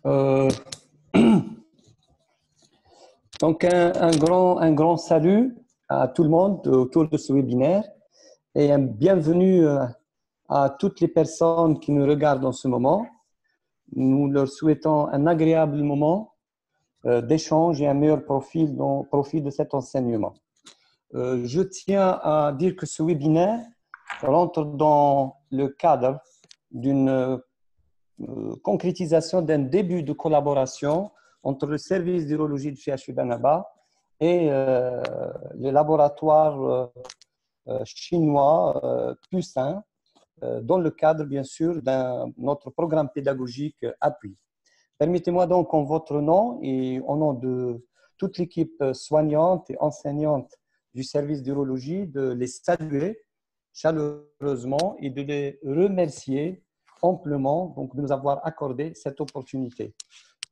Euh, donc, un grand salut à tout le monde autour de ce webinaire et un bienvenue à toutes les personnes qui nous regardent en ce moment. Nous leur souhaitons un agréable moment d'échange et un meilleur profit de cet enseignement. Je tiens à dire que ce webinaire rentre dans le cadre d'une concrétisation d'un début de collaboration entre le service d'urologie du CHU d'Annaba et le laboratoire chinois Pusin, dans le cadre, bien sûr, de notre programme pédagogique appui. Permettez-moi donc, en votre nom et au nom de toute l'équipe soignante et enseignante du service d'urologie, de les saluer chaleureusement et de les remercier amplement donc, de nous avoir accordé cette opportunité.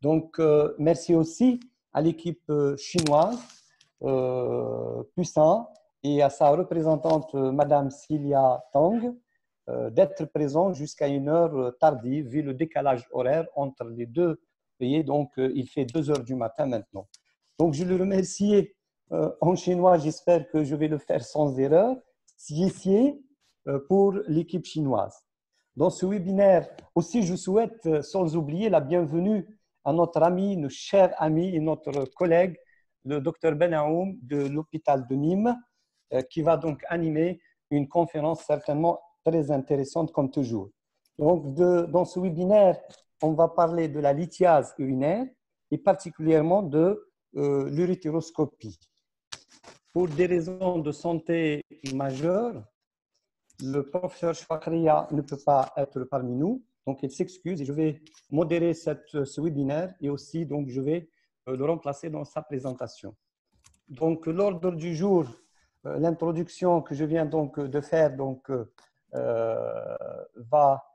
Donc, merci aussi à l'équipe chinoise, Puissant, et à sa représentante, Madame Cilia Tang, d'être présent jusqu'à une heure tardive, vu le décalage horaire entre les deux pays. Donc, il fait 2 heures du matin maintenant. Donc, je le remercie en chinois. J'espère que je vais le faire sans erreur. Xie pour l'équipe chinoise. Dans ce webinaire aussi, je souhaite, sans oublier, la bienvenue à notre ami, notre cher ami et notre collègue, le docteur Benaoum de l'hôpital de Nîmes, qui va donc animer une conférence certainement très intéressante comme toujours. Donc, dans ce webinaire, on va parler de la lithiase urinaire et particulièrement de l'urétéroscopie. Pour des raisons de santé majeures, le professeur Chouakria ne peut pas être parmi nous, donc il s'excuse et je vais modérer ce webinaire et aussi donc je vais le remplacer dans sa présentation. Donc l'ordre du jour, l'introduction que je viens donc de faire donc, va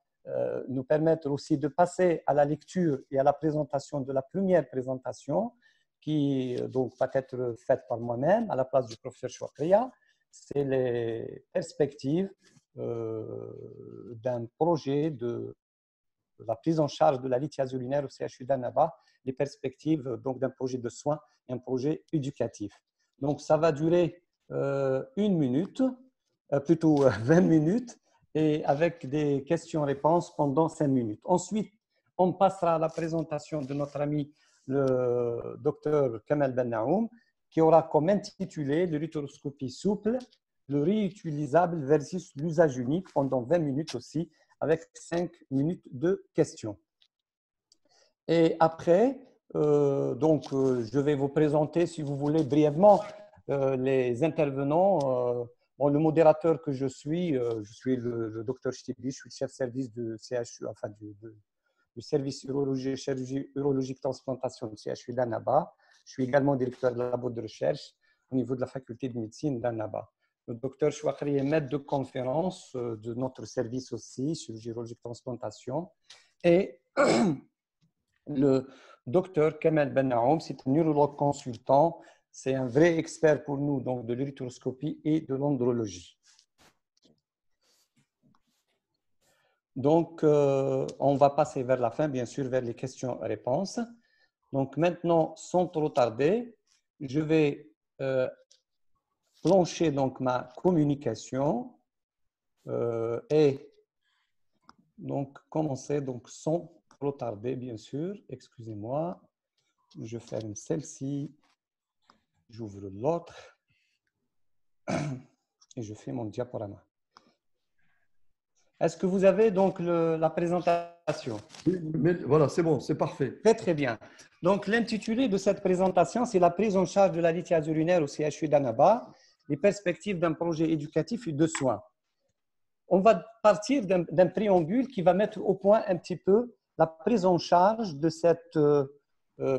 nous permettre aussi de passer à la lecture et à la présentation de la première présentation qui donc va être faite par moi-même à la place du professeur Chouakria. C'est les perspectives d'un projet de la prise en charge de la lithiase urinaire au CHU d'Annaba, les perspectives donc d'un projet de soins et un projet éducatif. Donc ça va durer 1 minute, plutôt 20 minutes, et avec des questions-réponses pendant 5 minutes. Ensuite, on passera à la présentation de notre ami le docteur Kamel Benaoum, qui aura comme intitulé l'urétéroscopie souple, le réutilisable versus l'usage unique pendant 20 minutes aussi, avec 5 minutes de questions. Et après, je vais vous présenter, si vous voulez, brièvement les intervenants. Bon, le modérateur que je suis le docteur Chtibi, je suis le chef service du CHU, enfin du service chirurgie urologique transplantation du CHU d'Annaba. Je suis également directeur de labo de recherche au niveau de la faculté de médecine d'Annaba. Le docteur Chouakri est maître de conférence de notre service aussi, chirurgie urologique transplantation. Et le docteur Kamel Benaoum, c'est un neurologue consultant, c'est un vrai expert pour nous donc, de l'urétéroscopie et de l'andrologie. Donc, on va passer vers la fin, bien sûr, vers les questions-réponses. Donc, maintenant, sans trop tarder, je vais plancher donc, ma communication et donc, commencer donc, sans trop tarder, bien sûr. Excusez-moi, je ferme celle-ci, j'ouvre l'autre et je fais mon diaporama. Est-ce que vous avez donc la présentation? Oui, mais voilà, c'est bon, c'est parfait. Très, très bien. Donc, l'intitulé de cette présentation, c'est la prise en charge de la lithiase urinaire au CHU d'Annaba, les perspectives d'un projet éducatif et de soins. On va partir d'un préambule qui va mettre au point un petit peu la prise en charge de cette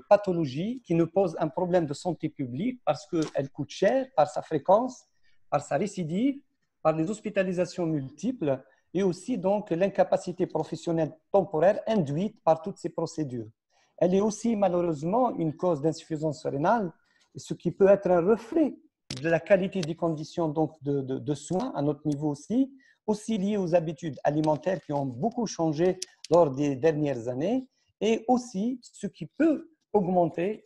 pathologie qui nous pose un problème de santé publique parce qu'elle coûte cher par sa fréquence, par sa récidive, par les hospitalisations multiples et aussi donc l'incapacité professionnelle temporaire induite par toutes ces procédures. Elle est aussi malheureusement une cause d'insuffisance rénale, ce qui peut être un reflet de la qualité des conditions donc de soins à notre niveau aussi liées aux habitudes alimentaires qui ont beaucoup changé lors des dernières années et aussi ce qui peut augmenter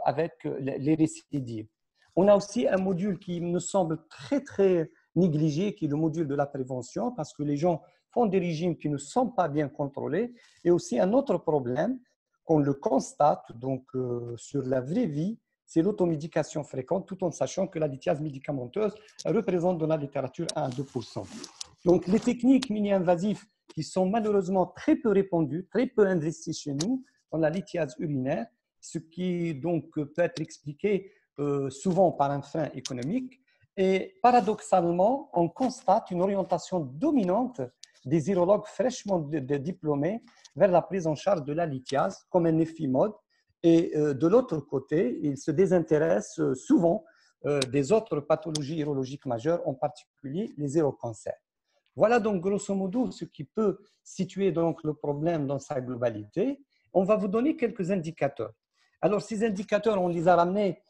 avec les récidives. On a aussi un module qui me semble très, très négligé, qui est le module de la prévention, parce que les gens font des régimes qui ne sont pas bien contrôlés. Et aussi un autre problème qu'on le constate sur la vraie vie, c'est l'automédication fréquente, tout en sachant que la lithiase médicamenteuse représente dans la littérature 1 à 2%. Donc, les techniques mini-invasives qui sont malheureusement très peu répandues, très peu investies chez nous dans la lithiase urinaire, ce qui donc peut être expliqué souvent par un frein économique. Et paradoxalement, on constate une orientation dominante des urologues fraîchement diplômés vers la prise en charge de la lithiase comme un effet mode. Et de l'autre côté, ils se désintéressent souvent des autres pathologies urologiques majeures, en particulier les urocancers. Voilà donc grosso modo ce qui peut situer donc le problème dans sa globalité. On va vous donner quelques indicateurs. Alors ces indicateurs, on les a ramenés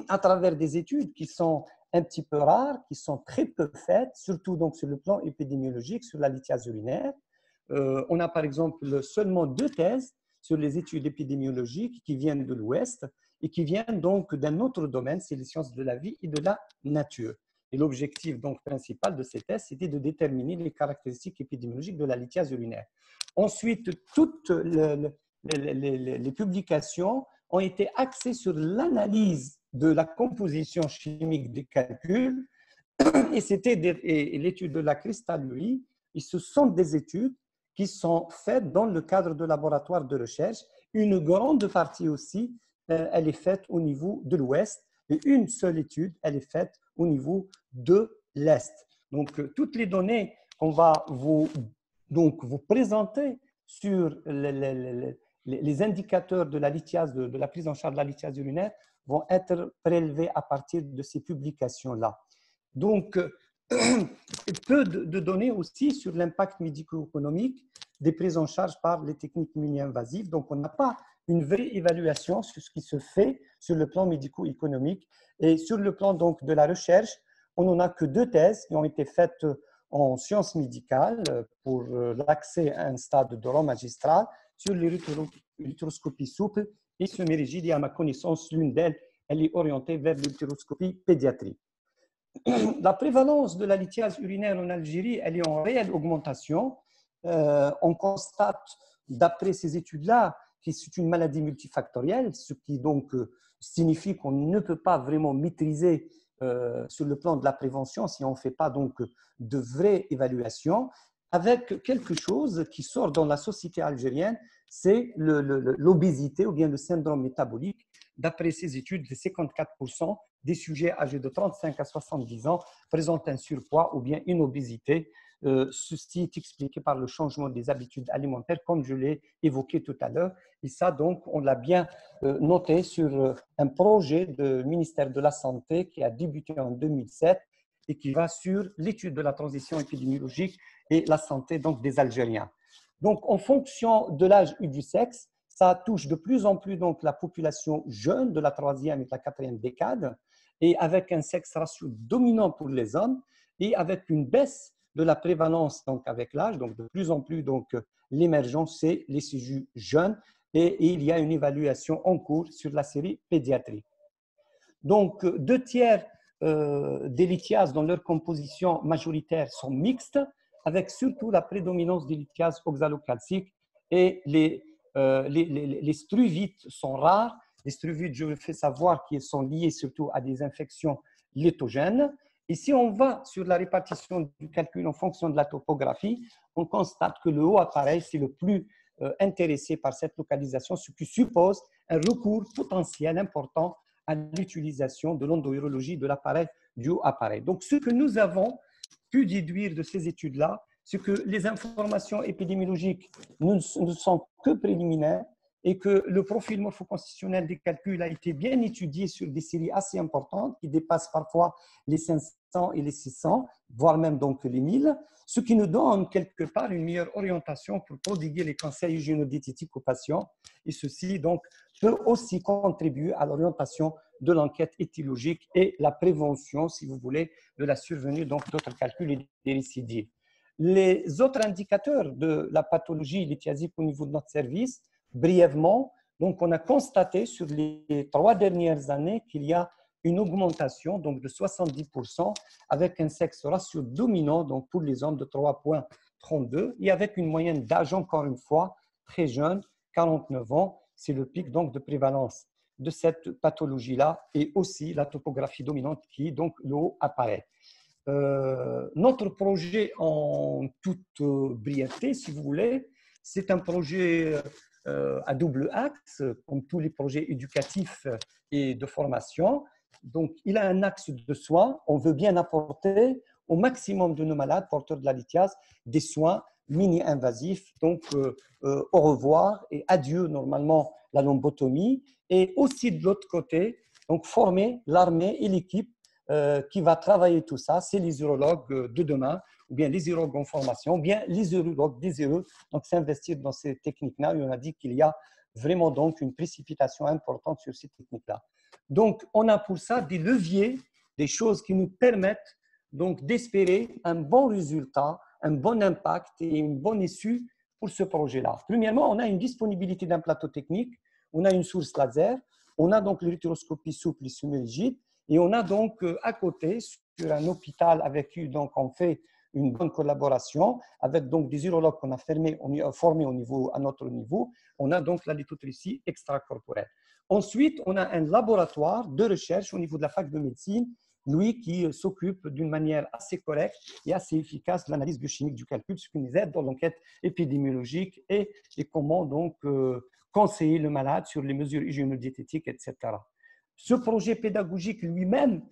à travers des études qui sont un petit peu rares, qui sont très peu faites, surtout donc sur le plan épidémiologique, sur la lithiase urinaire. On a par exemple seulement 2 thèses sur les études épidémiologiques qui viennent de l'Ouest et qui viennent donc d'un autre domaine, c'est les sciences de la vie et de la nature. Et l'objectif donc principal de ces thèses, c'était de déterminer les caractéristiques épidémiologiques de la lithiase urinaire. Ensuite, toutes les publications ont été axées sur l'analyse de la composition chimique des calculs, et c'était l'étude de la cristallurie. Et ce sont des études qui sont faites dans le cadre de laboratoires de recherche. Une grande partie aussi, elle est faite au niveau de l'Ouest, et une seule étude, elle est faite au niveau de l'Est. Donc, toutes les données qu'on va vous présenter sur les indicateurs de la lithiase, de la prise en charge de la lithiase urinaire, vont être prélevés à partir de ces publications-là. Donc, peu de données aussi sur l'impact médico-économique des prises en charge par les techniques mini-invasives. Donc, on n'a pas une vraie évaluation sur ce qui se fait sur le plan médico-économique. Et sur le plan donc, de la recherche, on n'en a que 2 thèses qui ont été faites en sciences médicales pour l'accès à un stade de droit magistral sur l'utéroscopie souple et semi-rigide. Et à ma connaissance, l'une d'elles, elle est orientée vers l'utéroscopie pédiatrique. La prévalence de la lithiase urinaire en Algérie, elle est en réelle augmentation. On constate, d'après ces études-là, que c'est une maladie multifactorielle, ce qui donc signifie qu'on ne peut pas vraiment maîtriser sur le plan de la prévention si on ne fait pas donc de vraies évaluations, avec quelque chose qui sort dans la société algérienne, c'est l'obésité ou bien le syndrome métabolique. D'après ces études, 54% des sujets âgés de 35 à 70 ans présentent un surpoids ou bien une obésité. Ceci est expliqué par le changement des habitudes alimentaires, comme je l'ai évoqué tout à l'heure. Et ça, donc, on l'a bien noté sur un projet du ministère de la Santé qui a débuté en 2007 et qui va sur l'étude de la transition épidémiologique et la santé donc, des Algériens. Donc, en fonction de l'âge et du sexe, ça touche de plus en plus donc, la population jeune de la 3e et de la 4e décade, et avec un sexe ratio dominant pour les hommes, et avec une baisse de la prévalence donc, avec l'âge, donc de plus en plus donc, l'émergence, c'est les sujets jeunes, et il y a une évaluation en cours sur la série pédiatrique. Donc, 2 tiers des lithiases dans leur composition majoritaire sont mixtes, avec surtout la prédominance des lithiases oxalocalciques, et les struvites sont rares. Les struvites, je vous fais savoir qu'ils sont liés surtout à des infections léthogènes. Et si on va sur la répartition du calcul en fonction de la topographie, on constate que le haut appareil, c'est le plus intéressé par cette localisation, ce qui suppose un recours potentiel important à l'utilisation de l'endourologie de l'appareil du haut appareil. Donc, ce que nous avons pu déduire de ces études-là, c'est que les informations épidémiologiques ne sont que préliminaires et que le profil morphoconstitutionnel des calculs a été bien étudié sur des séries assez importantes qui dépassent parfois les 500 et les 600, voire même donc les 1000, ce qui nous donne quelque part une meilleure orientation pour prodiguer les conseils hygiéno-diététiques aux patients. Et ceci donc peut aussi contribuer à l'orientation de l'enquête étiologique et la prévention, si vous voulez, de la survenue d'autres calculs et des récidives. Les autres indicateurs de la pathologie lithiasique au niveau de notre service, brièvement, donc on a constaté sur les 3 dernières années qu'il y a une augmentation donc de 70% avec un sexe ratio dominant donc pour les hommes de 3,32 et avec une moyenne d'âge encore une fois très jeune, 49 ans. C'est le pic donc de prévalence de cette pathologie-là et aussi la topographie dominante qui, donc, le haut apparaît. Notre projet en toute brièveté, si vous voulez, c'est un projet à double axe, comme tous les projets éducatifs et de formation. Donc, il a un axe de soins. On veut bien apporter au maximum de nos malades porteurs de la lithiase des soins mini-invasifs. Donc, au revoir et adieu, normalement, la lombotomie. Et aussi, de l'autre côté, donc, former l'armée et l'équipe qui va travailler tout ça. C'est les urologues de demain, ou bien les urologues en formation, ou bien les urologues désireux. Donc, s'investir dans ces techniques-là. Et on a dit qu'il y a vraiment donc une précipitation importante sur ces techniques-là. Donc, on a pour ça des leviers, des choses qui nous permettent donc d'espérer un bon résultat, un bon impact et une bonne issue pour ce projet-là. Premièrement, on a une disponibilité d'un plateau technique, on a une source laser, on a donc l'uréteroscopie souple et semi-rigide, et on a donc à côté, sur un hôpital avec qui donc on fait une bonne collaboration, avec donc des urologues qu'on a formés à notre niveau, on a donc la lithotripsie extracorporelle. Ensuite, on a un laboratoire de recherche au niveau de la fac de médecine, lui qui s'occupe d'une manière assez correcte et assez efficace de l'analyse biochimique du calcul, ce qui nous aide dans l'enquête épidémiologique et comment donc conseiller le malade sur les mesures hygiéno-diététiques, etc. Ce projet pédagogique lui-même,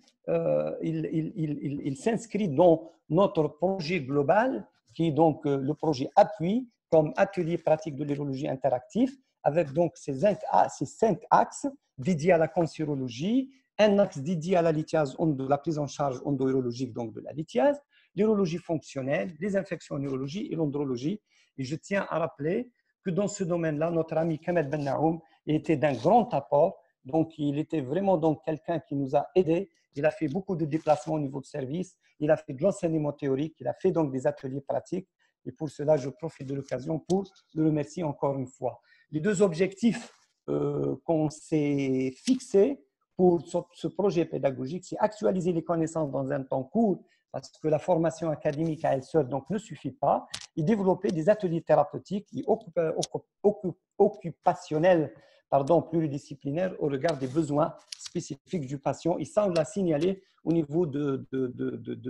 il s'inscrit dans notre projet global, qui est donc le projet appui, comme atelier pratique de l'urologie interactif, avec donc ces 5 axes dédiés à la cancérologie, un axe dédié à la lithiase, la prise en charge endourologique donc de la lithiase, l'urologie fonctionnelle, les infections en urologie et l'andrologie. Et je tiens à rappeler que dans ce domaine-là, notre ami Kamel Ben Naoum était d'un grand apport. Donc, il était vraiment donc quelqu'un qui nous a aidés. Il a fait beaucoup de déplacements au niveau de service. Il a fait de l'enseignement théorique. Il a fait donc des ateliers pratiques. Et pour cela, je profite de l'occasion pour le remercier encore une fois. Les 2 objectifs qu'on s'est fixés pour ce projet pédagogique, c'est actualiser les connaissances dans un temps court, parce que la formation académique à elle seule donc, ne suffit pas, et développer des ateliers thérapeutiques et occupationnels pluridisciplinaires au regard des besoins spécifiques du patient. Et ça, on l'a signalé au niveau de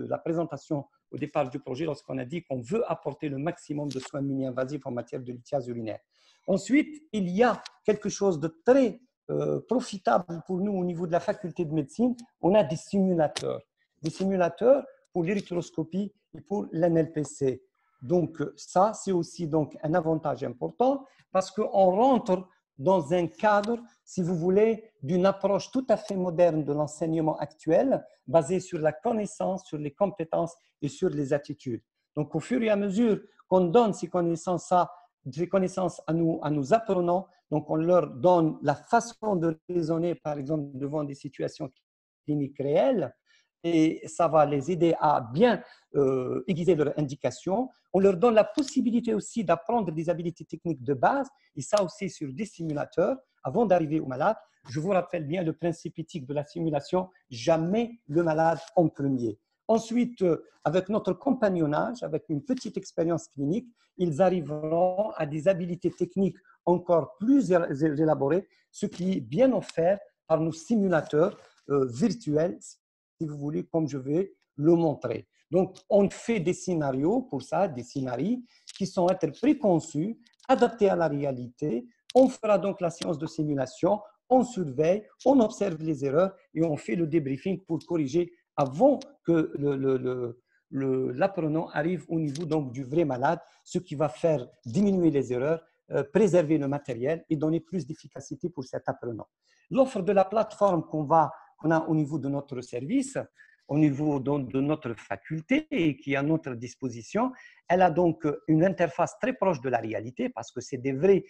la présentation au départ du projet lorsqu'on a dit qu'on veut apporter le maximum de soins mini-invasifs en matière de lithiase urinaire. Ensuite, il y a quelque chose de très profitable pour nous au niveau de la faculté de médecine. On a des simulateurs pour l'érythroscopie et pour l'NLPC. Donc, ça, c'est aussi donc un avantage important parce qu'on rentre dans un cadre, si vous voulez, d'une approche tout à fait moderne de l'enseignement actuel, basée sur la connaissance, sur les compétences et sur les attitudes. Donc, au fur et à mesure qu'on donne ces connaissances à nos apprenants, donc on leur donne la façon de raisonner, par exemple, devant des situations cliniques réelles, et ça va les aider à bien aiguiser leurs indications. On leur donne la possibilité aussi d'apprendre des habiletés techniques de base, et ça aussi sur des simulateurs, avant d'arriver au malade. Je vous rappelle bien le principe éthique de la simulation, jamais le malade en premier. Ensuite, avec notre compagnonnage, avec une petite expérience clinique, ils arriveront à des habiletés techniques encore plus élaborées, ce qui est bien offert par nos simulateurs virtuels, si vous voulez, comme je vais le montrer. Donc, on fait des scénarios pour ça, des scénarios qui sont être préconçus, adaptés à la réalité. On fera donc la séance de simulation, on surveille, on observe les erreurs et on fait le débriefing pour corriger avant que l'apprenant arrive au niveau donc du vrai malade, ce qui va faire diminuer les erreurs, préserver le matériel et donner plus d'efficacité pour cet apprenant. L'offre de la plateforme qu'on a au niveau de notre service, au niveau de notre faculté et qui est à notre disposition, elle a donc une interface très proche de la réalité parce que c'est des vrais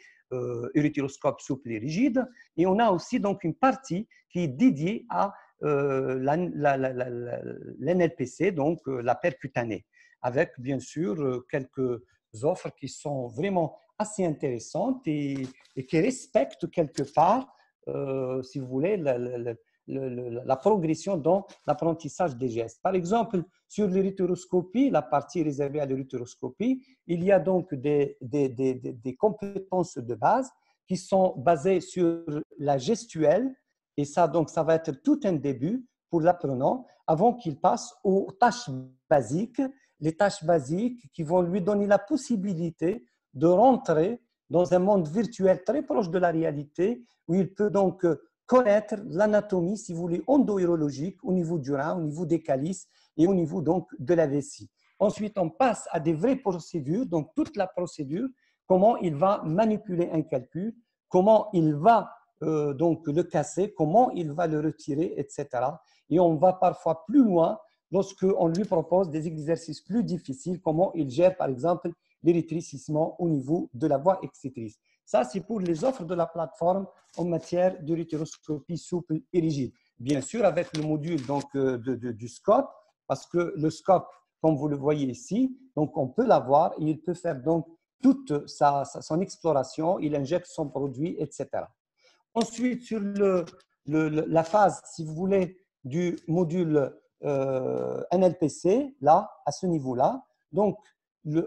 urétéroscopes souples et rigides. Et on a aussi donc une partie qui est dédiée à l'NLPC, donc la percutanée. avec bien sûr quelques offres qui sont vraiment assez intéressantes et qui respectent quelque part, si vous voulez, la progression dans l'apprentissage des gestes. Par exemple, sur l'uréteroscopie, la partie réservée à l'uréteroscopie, il y a donc des compétences de base qui sont basées sur la gestuelle, et ça, donc, ça va être tout un début pour l'apprenant avant qu'il passe aux tâches basiques, les tâches basiques qui vont lui donner la possibilité de rentrer dans un monde virtuel très proche de la réalité où il peut donc connaître l'anatomie, si vous voulez, endo-urologique au niveau du rein, au niveau des calices et au niveau donc de la vessie. Ensuite, on passe à des vraies procédures, donc toute la procédure, comment il va manipuler un calcul, comment il va donc le casser, comment il va le retirer, etc. Et on va parfois plus loin lorsqu'on lui propose des exercices plus difficiles, comment il gère par exemple l'érythrécissement au niveau de la voie excitrice. Ça, c'est pour les offres de la plateforme en matière d'uréteroscopie souple et rigide. Bien sûr, avec le module donc, du scope, parce que le scope, comme vous le voyez ici, donc on peut l'avoir et il peut faire donc toute son exploration, il injecte son produit, etc. Ensuite, sur la phase, si vous voulez, du module NLPC, là, à ce niveau-là, donc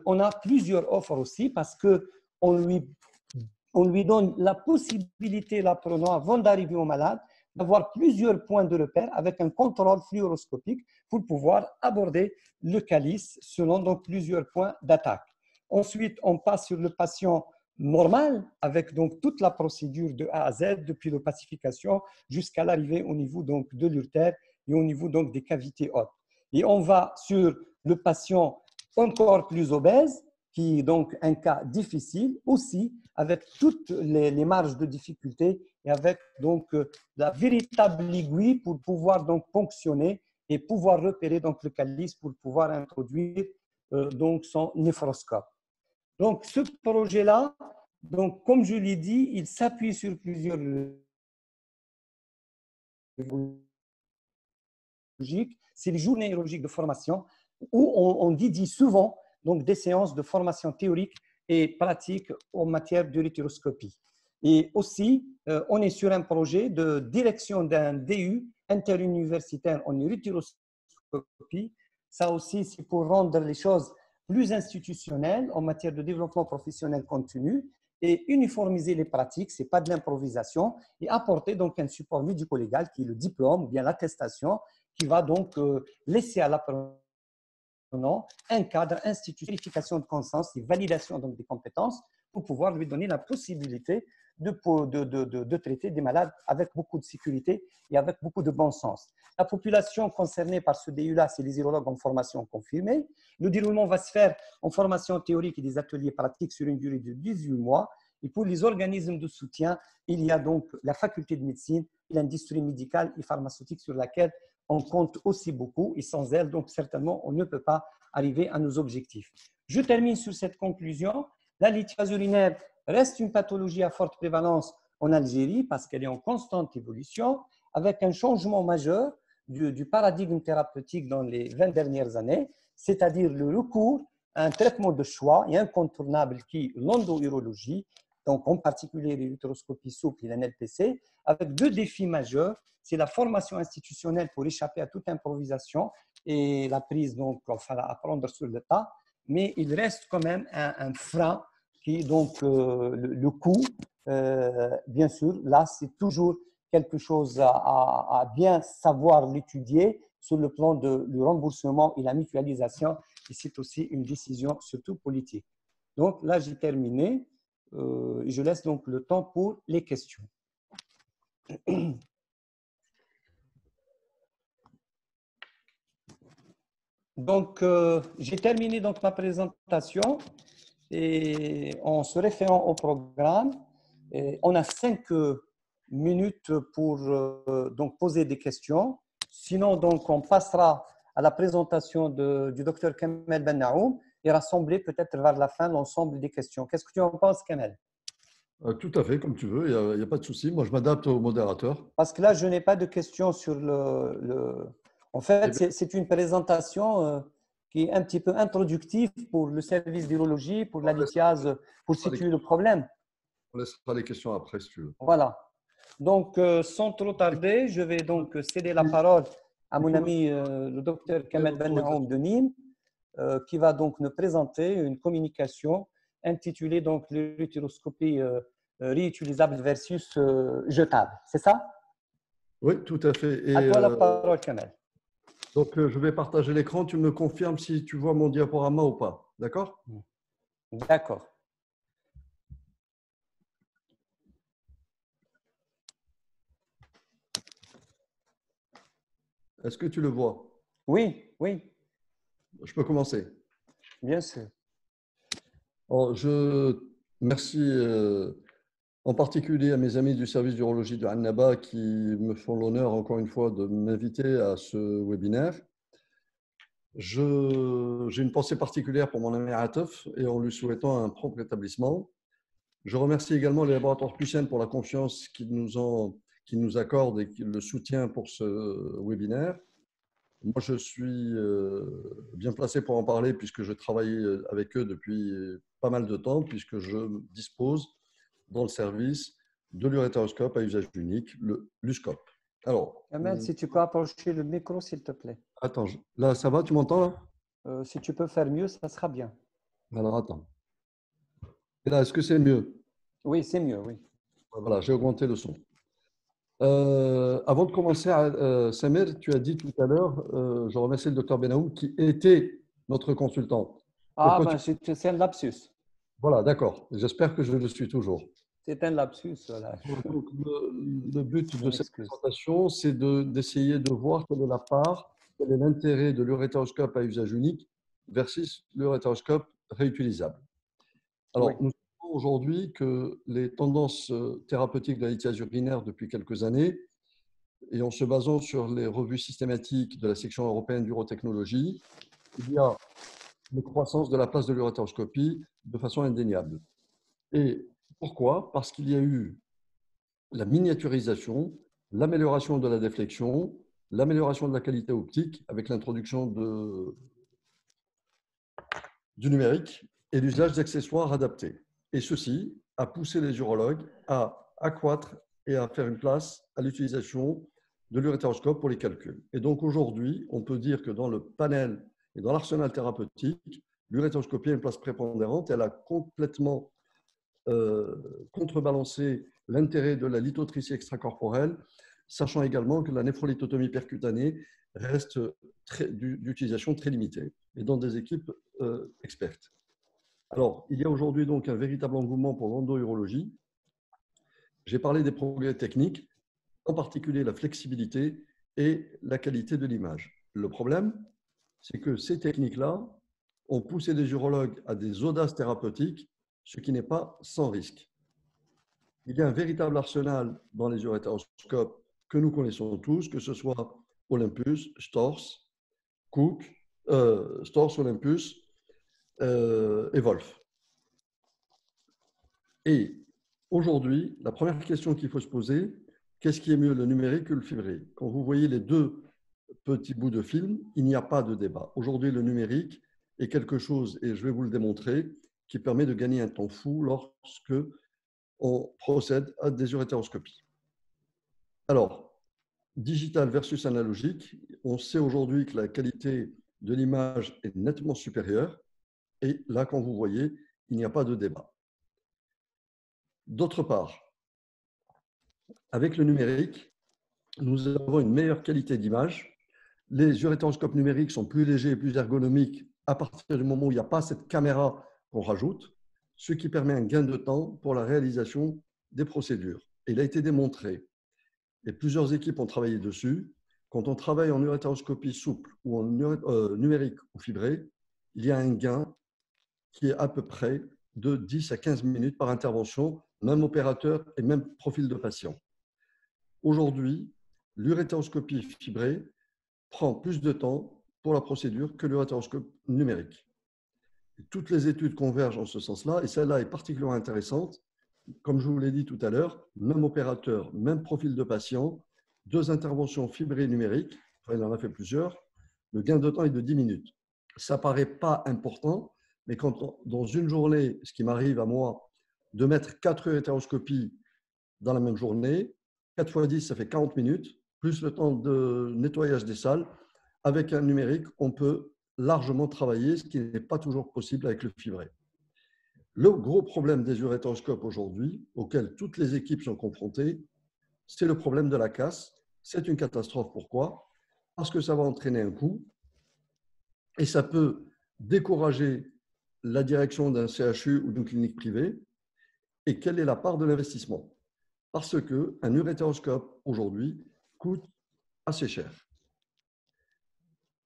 on a plusieurs offres aussi parce qu'on lui donne la possibilité, l'apprenant, avant d'arriver au malade, d'avoir plusieurs points de repère avec un contrôle fluoroscopique pour pouvoir aborder le calice selon donc plusieurs points d'attaque. Ensuite, on passe sur le patient normal avec donc toute la procédure de A à Z depuis l'opacification jusqu'à l'arrivée au niveau donc de l'urtère et au niveau donc des cavités hautes. Et on va sur le patient encore plus obèse qui est donc un cas difficile aussi avec toutes les marges de difficulté et avec donc la véritable aiguille pour pouvoir donc ponctionner et pouvoir repérer donc le calice pour pouvoir introduire donc son néphroscope. Donc, ce projet-là, donc, comme je l'ai dit, il s'appuie sur plusieurs logiques. C'est les journées urologiques de formation où on dédie souvent donc, des séances de formation théorique et pratique en matière d'uréteroscopie. Et aussi, on est sur un projet de direction d'un DU interuniversitaire en uréteroscopie. Ça aussi, c'est pour rendre les choses plus institutionnelles en matière de développement professionnel continu et uniformiser les pratiques, ce n'est pas de l'improvisation, et apporter donc un support médico-légal qui est le diplôme ou bien l'attestation qui va donc laisser à l'apprenant un cadre institutionnel, vérification de connaissances et validation donc des compétences pour pouvoir lui donner la possibilité de traiter des malades avec beaucoup de sécurité et avec beaucoup de bon sens. La population concernée par ce DU-là, c'est les urologues en formation confirmée. Le déroulement va se faire en formation théorique et des ateliers pratiques sur une durée de 18 mois. Et pour les organismes de soutien, il y a donc la faculté de médecine et l'industrie médicale et pharmaceutique sur laquelle on compte aussi beaucoup. Et sans elle, donc certainement, on ne peut pas arriver à nos objectifs. Je termine sur cette conclusion. La lithiase urinaire reste une pathologie à forte prévalence en Algérie parce qu'elle est en constante évolution, avec un changement majeur du paradigme thérapeutique dans les 20 dernières années, c'est-à-dire le recours à un traitement de choix et incontournable qui est l'endo-urologie, donc en particulier l'uréteroscopie souple et l'NLPC, avec deux défis majeurs. C'est la formation institutionnelle pour échapper à toute improvisation et la prise, donc, enfin, à apprendre sur le tas, mais il reste quand même un frein qui est donc le coût. Bien sûr, là, c'est toujours quelque chose à bien savoir l'étudier sur le plan du remboursement et la mutualisation. Et c'est aussi une décision surtout politique. Donc là, j'ai terminé. Je laisse donc le temps pour les questions. Donc, j'ai terminé donc ma présentation et en se référant au programme, on a 5 minutes pour donc poser des questions. Sinon, donc, on passera à la présentation du docteur Kamel Ben Naoum et rassembler peut-être vers la fin l'ensemble des questions. Qu'est-ce que tu en penses, Kamel? Tout à fait, comme tu veux, il n'y a pas de souci. Moi, je m'adapte au modérateur. Parce que là, je n'ai pas de questions sur En Eh fait, bien, c'est une présentation qui est un petit peu introductif pour le service d'urologie, pour la lithiase, pour situer le problème. On laissera les questions après, si tu veux. Voilà. Donc, sans trop tarder, je vais donc céder la parole à mon ami le docteur Kamel Ben Naoum de Nîmes, qui va donc nous présenter une communication intitulée donc l'utéroscopie réutilisable versus jetable. C'est ça? Oui, tout à fait. Et, à toi la parole, Kamel. Donc, je vais partager l'écran. Tu me confirmes si tu vois mon diaporama ou pas. D'accord? D'accord. Est-ce que tu le vois? Oui, oui. Je peux commencer. Bien sûr. Alors, merci en particulier à mes amis du service d'urologie de Annaba qui me font l'honneur, encore une fois, de m'inviter à ce webinaire. J'ai une pensée particulière pour mon ami Atef et en lui souhaitant un prompt rétablissement. Je remercie également les laboratoires Pucène pour la confiance qu'ils nous accordent et le soutien pour ce webinaire. Moi, je suis bien placé pour en parler puisque je travaille avec eux depuis pas mal de temps, puisque je dispose dans le service de l'urétéroscope à usage unique, l'USCOP. Alors, Kamel, si tu peux approcher le micro, s'il te plaît. Attends, là, ça va? Tu m'entends là? Si tu peux faire mieux, ça sera bien. Alors, attends. Et là, est-ce que c'est mieux? Oui, c'est mieux, oui. Voilà, j'ai augmenté le son. Avant de commencer, Samir, tu as dit tout à l'heure, je remercie le docteur Benaoum qui était notre consultant. Ah, ben, c'est un lapsus. Voilà, d'accord. J'espère que je le suis toujours. C'est un lapsus, voilà. Donc, le but de cette m'excuse. présentation, c'est d'essayer de voir quelle est la part, quel est l'intérêt de l'urétéroscope à usage unique versus l'urétéroscope réutilisable. Alors, Oui. nous savons aujourd'hui que les tendances thérapeutiques de la lithiase urinaire depuis quelques années, et en se basant sur les revues systématiques de la section européenne d'urotechnologie, il y a une croissance de la place de l'urétéroscopie de façon indéniable. Et pourquoi? Parce qu'il y a eu la miniaturisation, l'amélioration de la déflexion, l'amélioration de la qualité optique avec l'introduction du numérique et l'usage d'accessoires adaptés. Et ceci a poussé les urologues à accroître et à faire une place à l'utilisation de l'urétéroscope pour les calculs. Et donc aujourd'hui, on peut dire que dans le panel et dans l'arsenal thérapeutique, l'urétéroscopie a une place prépondérante. Elle a complètement contrebalancé l'intérêt de la lithotricie extracorporelle, sachant également que la néphrolithotomie percutanée reste d'utilisation très limitée et dans des équipes expertes. Alors, il y a aujourd'hui donc un véritable engouement pour l'endourologie. J'ai parlé des progrès techniques, en particulier la flexibilité et la qualité de l'image. Le problème, c'est que ces techniques-là ont poussé les urologues à des audaces thérapeutiques, ce qui n'est pas sans risque. Il y a un véritable arsenal dans les urétéroscopes que nous connaissons tous, que ce soit Olympus, Storz, Cook, Storz, Olympus et Wolf. Et aujourd'hui, la première question qu'il faut se poser, qu'est-ce qui est mieux, le numérique ou le fibré? Quand vous voyez les deux petits bouts de film, il n'y a pas de débat. Aujourd'hui, le numérique est quelque chose, et je vais vous le démontrer, qui permet de gagner un temps fou lorsque on procède à des urétéroscopies. Alors, digital versus analogique, on sait aujourd'hui que la qualité de l'image est nettement supérieure. Et là, quand vous voyez, il n'y a pas de débat. D'autre part, avec le numérique, nous avons une meilleure qualité d'image. Les urétéroscopes numériques sont plus légers et plus ergonomiques à partir du moment où il n'y a pas cette caméra qu'on rajoute, ce qui permet un gain de temps pour la réalisation des procédures. Et il a été démontré, et plusieurs équipes ont travaillé dessus, quand on travaille en urétéroscopie souple ou en numérique ou fibré, il y a un gain qui est à peu près de 10 à 15 minutes par intervention, même opérateur et même profil de patient. Aujourd'hui, l'urétéroscopie fibrée prend plus de temps pour la procédure que l'urétéroscope numérique. Et toutes les études convergent en ce sens-là, et celle-là est particulièrement intéressante. Comme je vous l'ai dit tout à l'heure, même opérateur, même profil de patient, 2 interventions fibrées numériques, enfin, il en a fait plusieurs, le gain de temps est de 10 minutes. ça ne paraît pas important, mais quand dans une journée, ce qui m'arrive à moi, de mettre 4 urétéroscopies dans la même journée, 4 fois 10, ça fait 40 minutes, plus le temps de nettoyage des salles. Avec un numérique, on peut largement travailler, ce qui n'est pas toujours possible avec le fibré. Le gros problème des urétéroscopes aujourd'hui, auquel toutes les équipes sont confrontées, c'est le problème de la casse. C'est une catastrophe. Pourquoi? Parce que ça va entraîner un coût et ça peut décourager la direction d'un CHU ou d'une clinique privée. Et quelle est la part de l'investissement? Parce qu'un urétéroscope aujourd'hui coûte assez cher.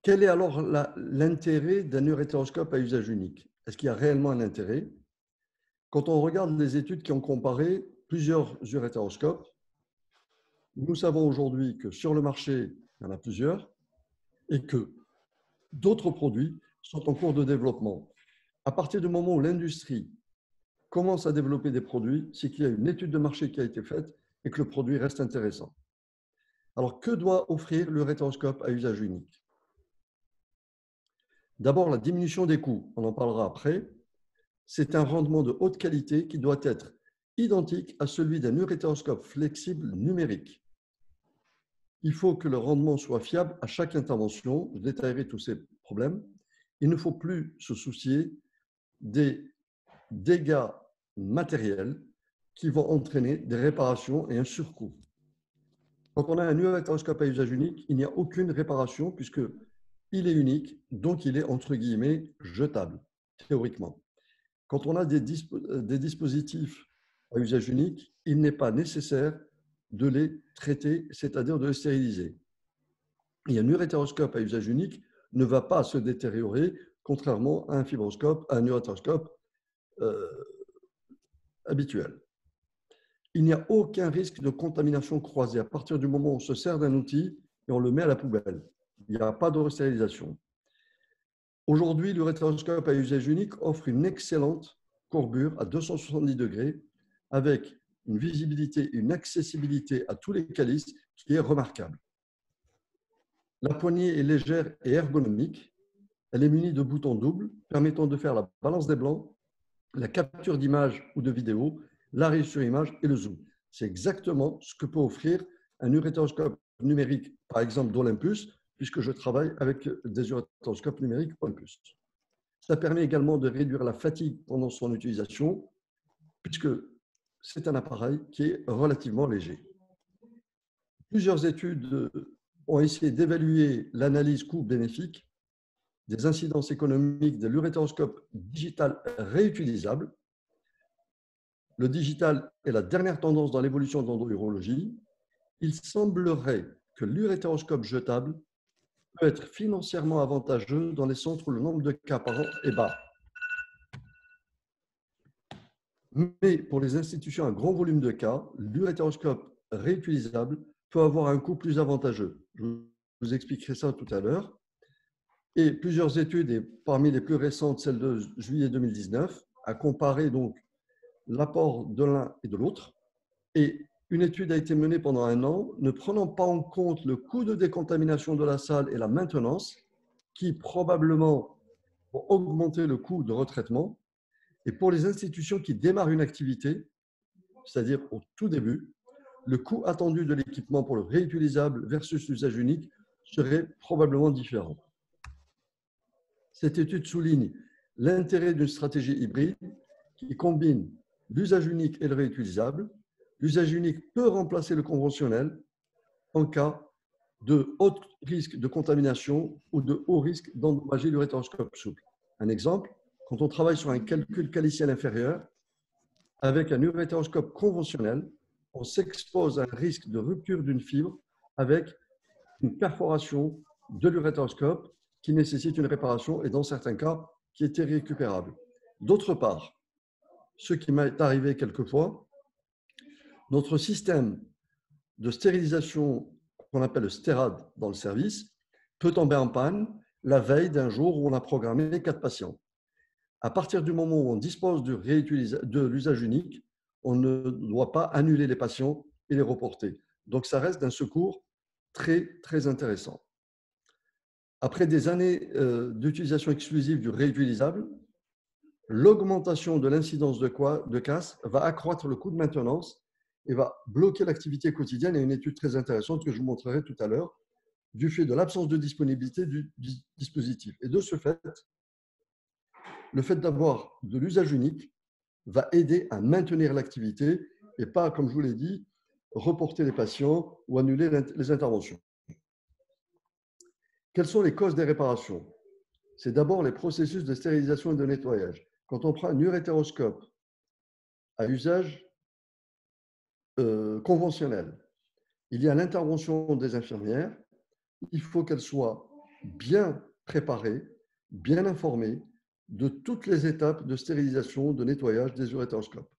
Quel est alors l'intérêt d'un urétéroscope à usage unique? Est-ce qu'il y a réellement un intérêt? Quand on regarde les études qui ont comparé plusieurs urétéroscopes, nous savons aujourd'hui que sur le marché, il y en a plusieurs et que d'autres produits sont en cours de développement. À partir du moment où l'industrie commence à développer des produits, c'est qu'il y a une étude de marché qui a été faite et que le produit reste intéressant. Alors, que doit offrir l'urétéroscope à usage unique? D'abord, la diminution des coûts, on en parlera après. C'est un rendement de haute qualité qui doit être identique à celui d'un urétéroscope flexible numérique. Il faut que le rendement soit fiable à chaque intervention. Je détaillerai tous ces problèmes. Il ne faut plus se soucier des dégâts matériels qui vont entraîner des réparations et un surcoût. Quand on a un urétéroscope à usage unique, il n'y a aucune réparation puisqu'il est unique, donc il est entre guillemets jetable, théoriquement. Quand on a des dispositifs à usage unique, il n'est pas nécessaire de les traiter, c'est-à-dire de les stériliser. Et un urétéroscope à usage unique ne va pas se détériorer, contrairement à un fibroscope, à un urétéroscope habituel. Il n'y a aucun risque de contamination croisée à partir du moment où on se sert d'un outil et on le met à la poubelle. Il n'y a pas de restérilisation. Aujourd'hui, l'urétéroscope à usage unique offre une excellente courbure à 270 degrés avec une visibilité et une accessibilité à tous les calices qui est remarquable. La poignée est légère et ergonomique. Elle est munie de boutons doubles permettant de faire la balance des blancs, la capture d'image ou de vidéo, l'arrêt sur image et le zoom. C'est exactement ce que peut offrir un urétéroscope numérique, par exemple d'Olympus, puisque je travaille avec des urétéroscopes numériques Olympus. Ça permet également de réduire la fatigue pendant son utilisation, puisque c'est un appareil qui est relativement léger. Plusieurs études ont essayé d'évaluer l'analyse coût-bénéfique des incidences économiques de l'urétéroscope digital réutilisable. Le digital est la dernière tendance dans l'évolution de l'endourologie. Il semblerait que l'urétéroscope jetable peut être financièrement avantageux dans les centres où le nombre de cas par an est bas. Mais pour les institutions à grand volume de cas, l'urétéroscope réutilisable peut avoir un coût plus avantageux. Je vous expliquerai ça tout à l'heure. Et plusieurs études, et parmi les plus récentes, celle de juillet 2019, a comparé donc l'apport de l'un et de l'autre. Et une étude a été menée pendant 1 an, ne prenant pas en compte le coût de décontamination de la salle et la maintenance, qui probablement vont augmenter le coût de retraitement. Et pour les institutions qui démarrent une activité, c'est-à-dire au tout début, le coût attendu de l'équipement pour le réutilisable versus l'usage unique serait probablement différent. Cette étude souligne l'intérêt d'une stratégie hybride qui combine l'usage unique et le réutilisable. L'usage unique peut remplacer le conventionnel en cas de haut risque de contamination ou de haut risque d'endommager l'urétéroscope souple. Un exemple, quand on travaille sur un calcul calicien inférieur, avec un urétéroscope conventionnel, on s'expose à un risque de rupture d'une fibre avec une perforation de l'urétéroscope qui nécessite une réparation et dans certains cas qui est irrécupérable. D'autre part, ce qui m'est arrivé quelquefois, notre système de stérilisation qu'on appelle le STERAD dans le service peut tomber en panne la veille d'un jour où on a programmé 4 patients. À partir du moment où on dispose de l'usage unique, on ne doit pas annuler les patients et les reporter. Donc, ça reste d'un secours très, très intéressant. Après des années d'utilisation exclusive du réutilisable, l'augmentation de l'incidence de casse va accroître le coût de maintenance et va bloquer l'activité quotidienne. Et une étude très intéressante que je vous montrerai tout à l'heure, du fait de l'absence de disponibilité du dispositif. Et de ce fait, le fait d'avoir de l'usage unique va aider à maintenir l'activité et pas, comme je vous l'ai dit, reporter les patients ou annuler les interventions. Quelles sont les causes des réparations? C'est d'abord les processus de stérilisation et de nettoyage. Quand on prend un urétéroscope à usage conventionnel, il y a l'intervention des infirmières. Il faut qu'elles soient bien préparées, bien informées de toutes les étapes de stérilisation, de nettoyage des urétéroscopes.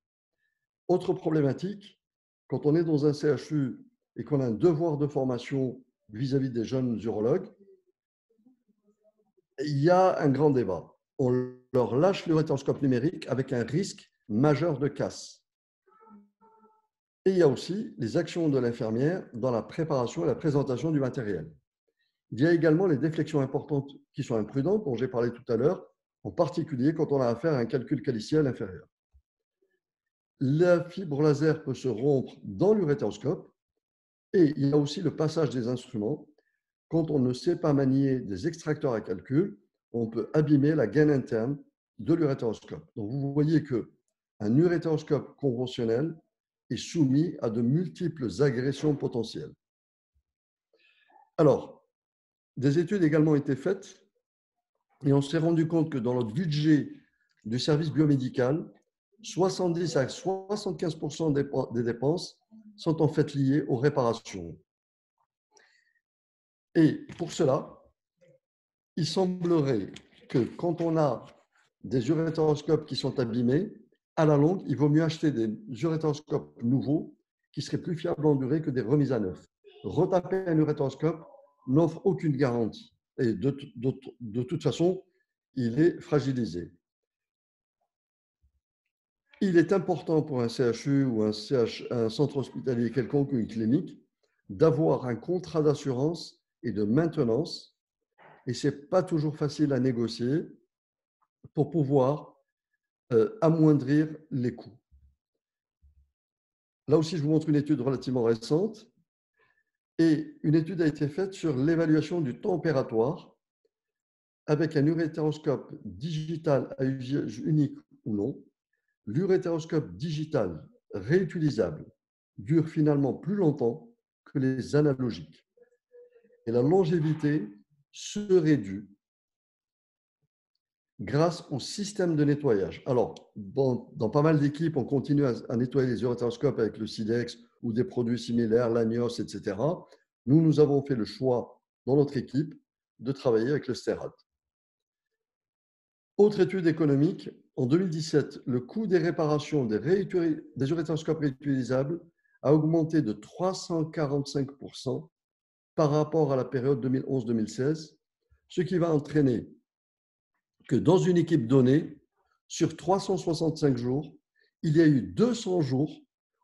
Autre problématique, quand on est dans un CHU et qu'on a un devoir de formation vis-à-vis des jeunes urologues, il y a un grand débat. On leur lâche l'urétéroscope numérique avec un risque majeur de casse. Et il y a aussi les actions de l'infirmière dans la préparation et la présentation du matériel. Il y a également les déflexions importantes qui sont imprudentes, dont j'ai parlé tout à l'heure, en particulier quand on a affaire à un calcul caliciel inférieur. La fibre laser peut se rompre dans l'urétéroscope et il y a aussi le passage des instruments. Quand on ne sait pas manier des extracteurs à calcul, on peut abîmer la gaine interne de l'urétéroscope. Donc vous voyez qu'un urétéroscope conventionnel est soumis à de multiples agressions potentielles. Alors, des études également ont été faites et on s'est rendu compte que dans notre budget du service biomédical, 70 à 75% des dépenses sont en fait liées aux réparations. Et pour cela, il semblerait que quand on a des urétéroscopes qui sont abîmés, à la longue, il vaut mieux acheter des urétéroscopes nouveaux qui seraient plus fiables en durée que des remises à neuf. Retaper un urétéroscope n'offre aucune garantie. Et de toute façon, il est fragilisé. Il est important pour un CHU ou un centre hospitalier quelconque ou une clinique d'avoir un contrat d'assurance et de maintenance. Et ce n'est pas toujours facile à négocier pour pouvoir amoindrir les coûts. Là aussi, je vous montre une étude relativement récente. Et une étude a été faite sur l'évaluation du temps opératoire avec un urétéroscope digital à usage unique ou non. L'urétéroscope digital réutilisable dure finalement plus longtemps que les analogiques. Et la longévité serait due grâce au système de nettoyage. Alors, dans pas mal d'équipes, on continue à nettoyer les urétéroscopes avec le Silex ou des produits similaires, l'Anios, etc. Nous avons fait le choix dans notre équipe de travailler avec le Sterad. Autre étude économique, en 2017, le coût des réparations des urétéroscopes réutilisables a augmenté de 345% par rapport à la période 2011-2016, ce qui va entraîner que dans une équipe donnée, sur 365 jours, il y a eu 200 jours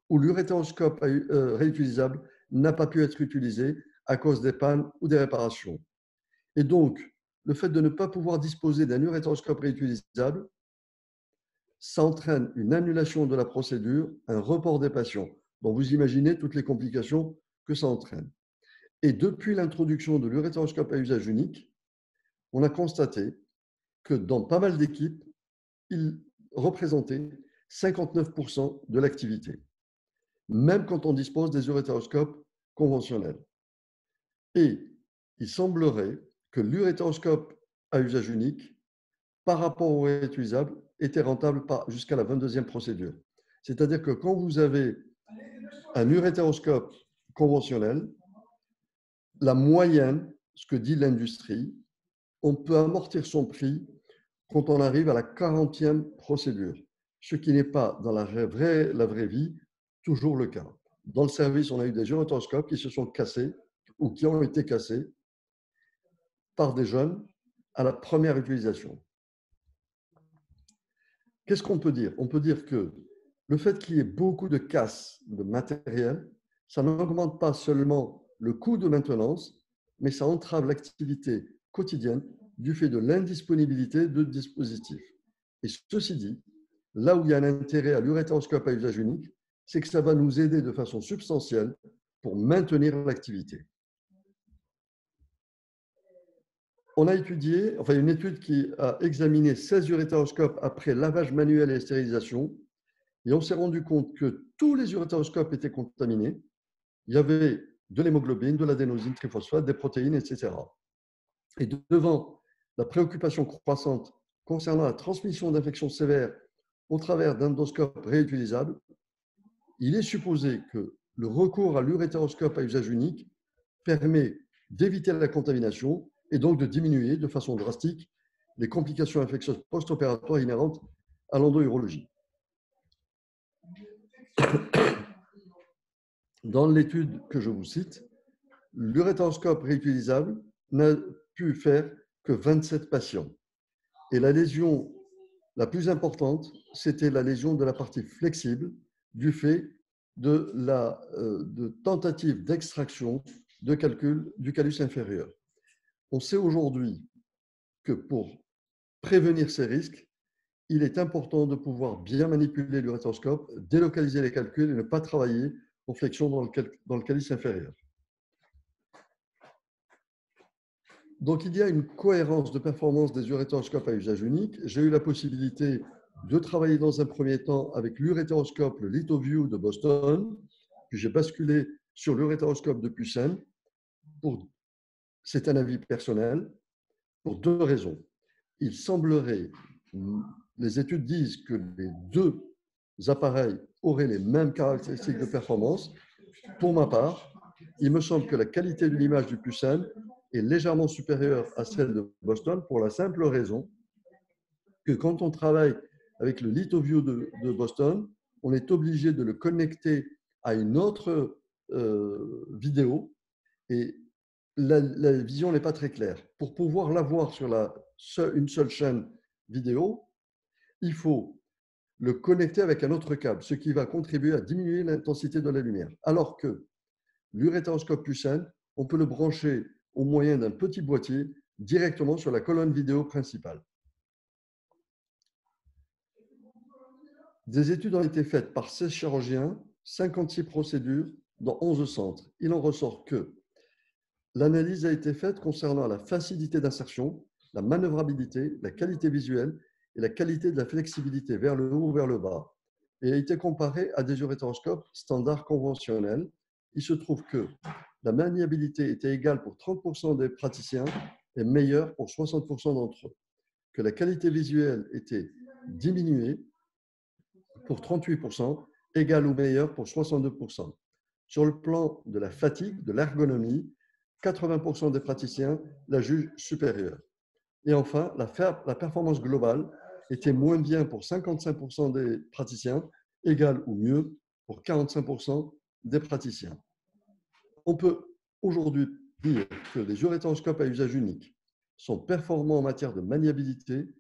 où l'urétéroscope réutilisable n'a pas pu être utilisé à cause des pannes ou des réparations. Et donc, le fait de ne pas pouvoir disposer d'un urétéroscope réutilisable, ça entraîne une annulation de la procédure, un report des patients. Donc, vous imaginez toutes les complications que ça entraîne. Et depuis l'introduction de l'urétéroscope à usage unique, on a constaté que dans pas mal d'équipes, il représentait 59% de l'activité, même quand on dispose des urétéroscopes conventionnels. Et il semblerait que l'urétéroscope à usage unique, par rapport au réutilisable, était rentable jusqu'à la 22e procédure. C'est-à-dire que quand vous avez un urétéroscope conventionnel, la moyenne, ce que dit l'industrie, on peut amortir son prix quand on arrive à la 40e procédure, ce qui n'est pas dans la vraie vie toujours le cas. Dans le service, on a eu des urétéroscopes qui se sont cassés ou qui ont été cassés par des jeunes à la première utilisation. Qu'est-ce qu'on peut dire? On peut dire que le fait qu'il y ait beaucoup de casses de matériel, ça n'augmente pas seulement le coût de maintenance, mais ça entrave l'activité quotidienne du fait de l'indisponibilité de dispositifs. Et ceci dit, là où il y a un intérêt à l'urétéroscope à usage unique, c'est que ça va nous aider de façon substantielle pour maintenir l'activité. On a étudié, enfin une étude qui a examiné 16 urétéroscopes après lavage manuel et stérilisation, et on s'est rendu compte que tous les urétéroscopes étaient contaminés. Il y avait de l'hémoglobine, de l'adénosine triphosphate, des protéines, etc. Et devant la préoccupation croissante concernant la transmission d'infections sévères au travers d'endoscopes réutilisables, il est supposé que le recours à l'urétéroscope à usage unique permet d'éviter la contamination et donc de diminuer de façon drastique les complications infectieuses post-opératoires inhérentes à l'endourologie. Dans l'étude que je vous cite, l'urétéroscope réutilisable n'a pu faire que 27 patients. Et la lésion la plus importante, c'était la lésion de la partie flexible du fait de tentative d'extraction de calcul du callus inférieur. On sait aujourd'hui que pour prévenir ces risques, il est important de pouvoir bien manipuler l'urétéroscope, délocaliser les calculs et ne pas travailler en flexion dans le calice inférieur. Donc, il y a une cohérence de performance des urétéroscopes à usage unique. J'ai eu la possibilité de travailler dans un premier temps avec l'urétéroscope, le LithoView de Boston, puis j'ai basculé sur l'urétéroscope de Pucène. C'est un avis personnel, pour deux raisons. Il semblerait, les études disent que les deux appareils auraient les mêmes caractéristiques de performance. Pour ma part, il me semble que la qualité de l'image du Pucène est légèrement supérieure à celle de Boston pour la simple raison que quand on travaille avec le LithoView de Boston, on est obligé de le connecter à une autre vidéo et la vision n'est pas très claire. Pour pouvoir l'avoir sur une seule chaîne vidéo, il faut le connecter avec un autre câble, ce qui va contribuer à diminuer l'intensité de la lumière. Alors que l'urétéroscope Pucène, on peut le brancher au moyen d'un petit boîtier directement sur la colonne vidéo principale. Des études ont été faites par 16 chirurgiens, 56 procédures dans 11 centres. Il en ressort que l'analyse a été faite concernant la facilité d'insertion, la manœuvrabilité, la qualité visuelle et la qualité de la flexibilité vers le haut ou vers le bas, et a été comparée à des urétéroscopes standards conventionnels. Il se trouve que la maniabilité était égale pour 30% des praticiens et meilleure pour 60% d'entre eux, que la qualité visuelle était diminuée pour 38%, égale ou meilleure pour 62%. Sur le plan de la fatigue, de l'ergonomie, 80% des praticiens la jugent supérieure. Et enfin, la performance globale était moins bien pour 55% des praticiens, égale ou mieux pour 45% des praticiens. On peut aujourd'hui dire que les urétéroscopes à usage unique sont performants en matière de maniabilité,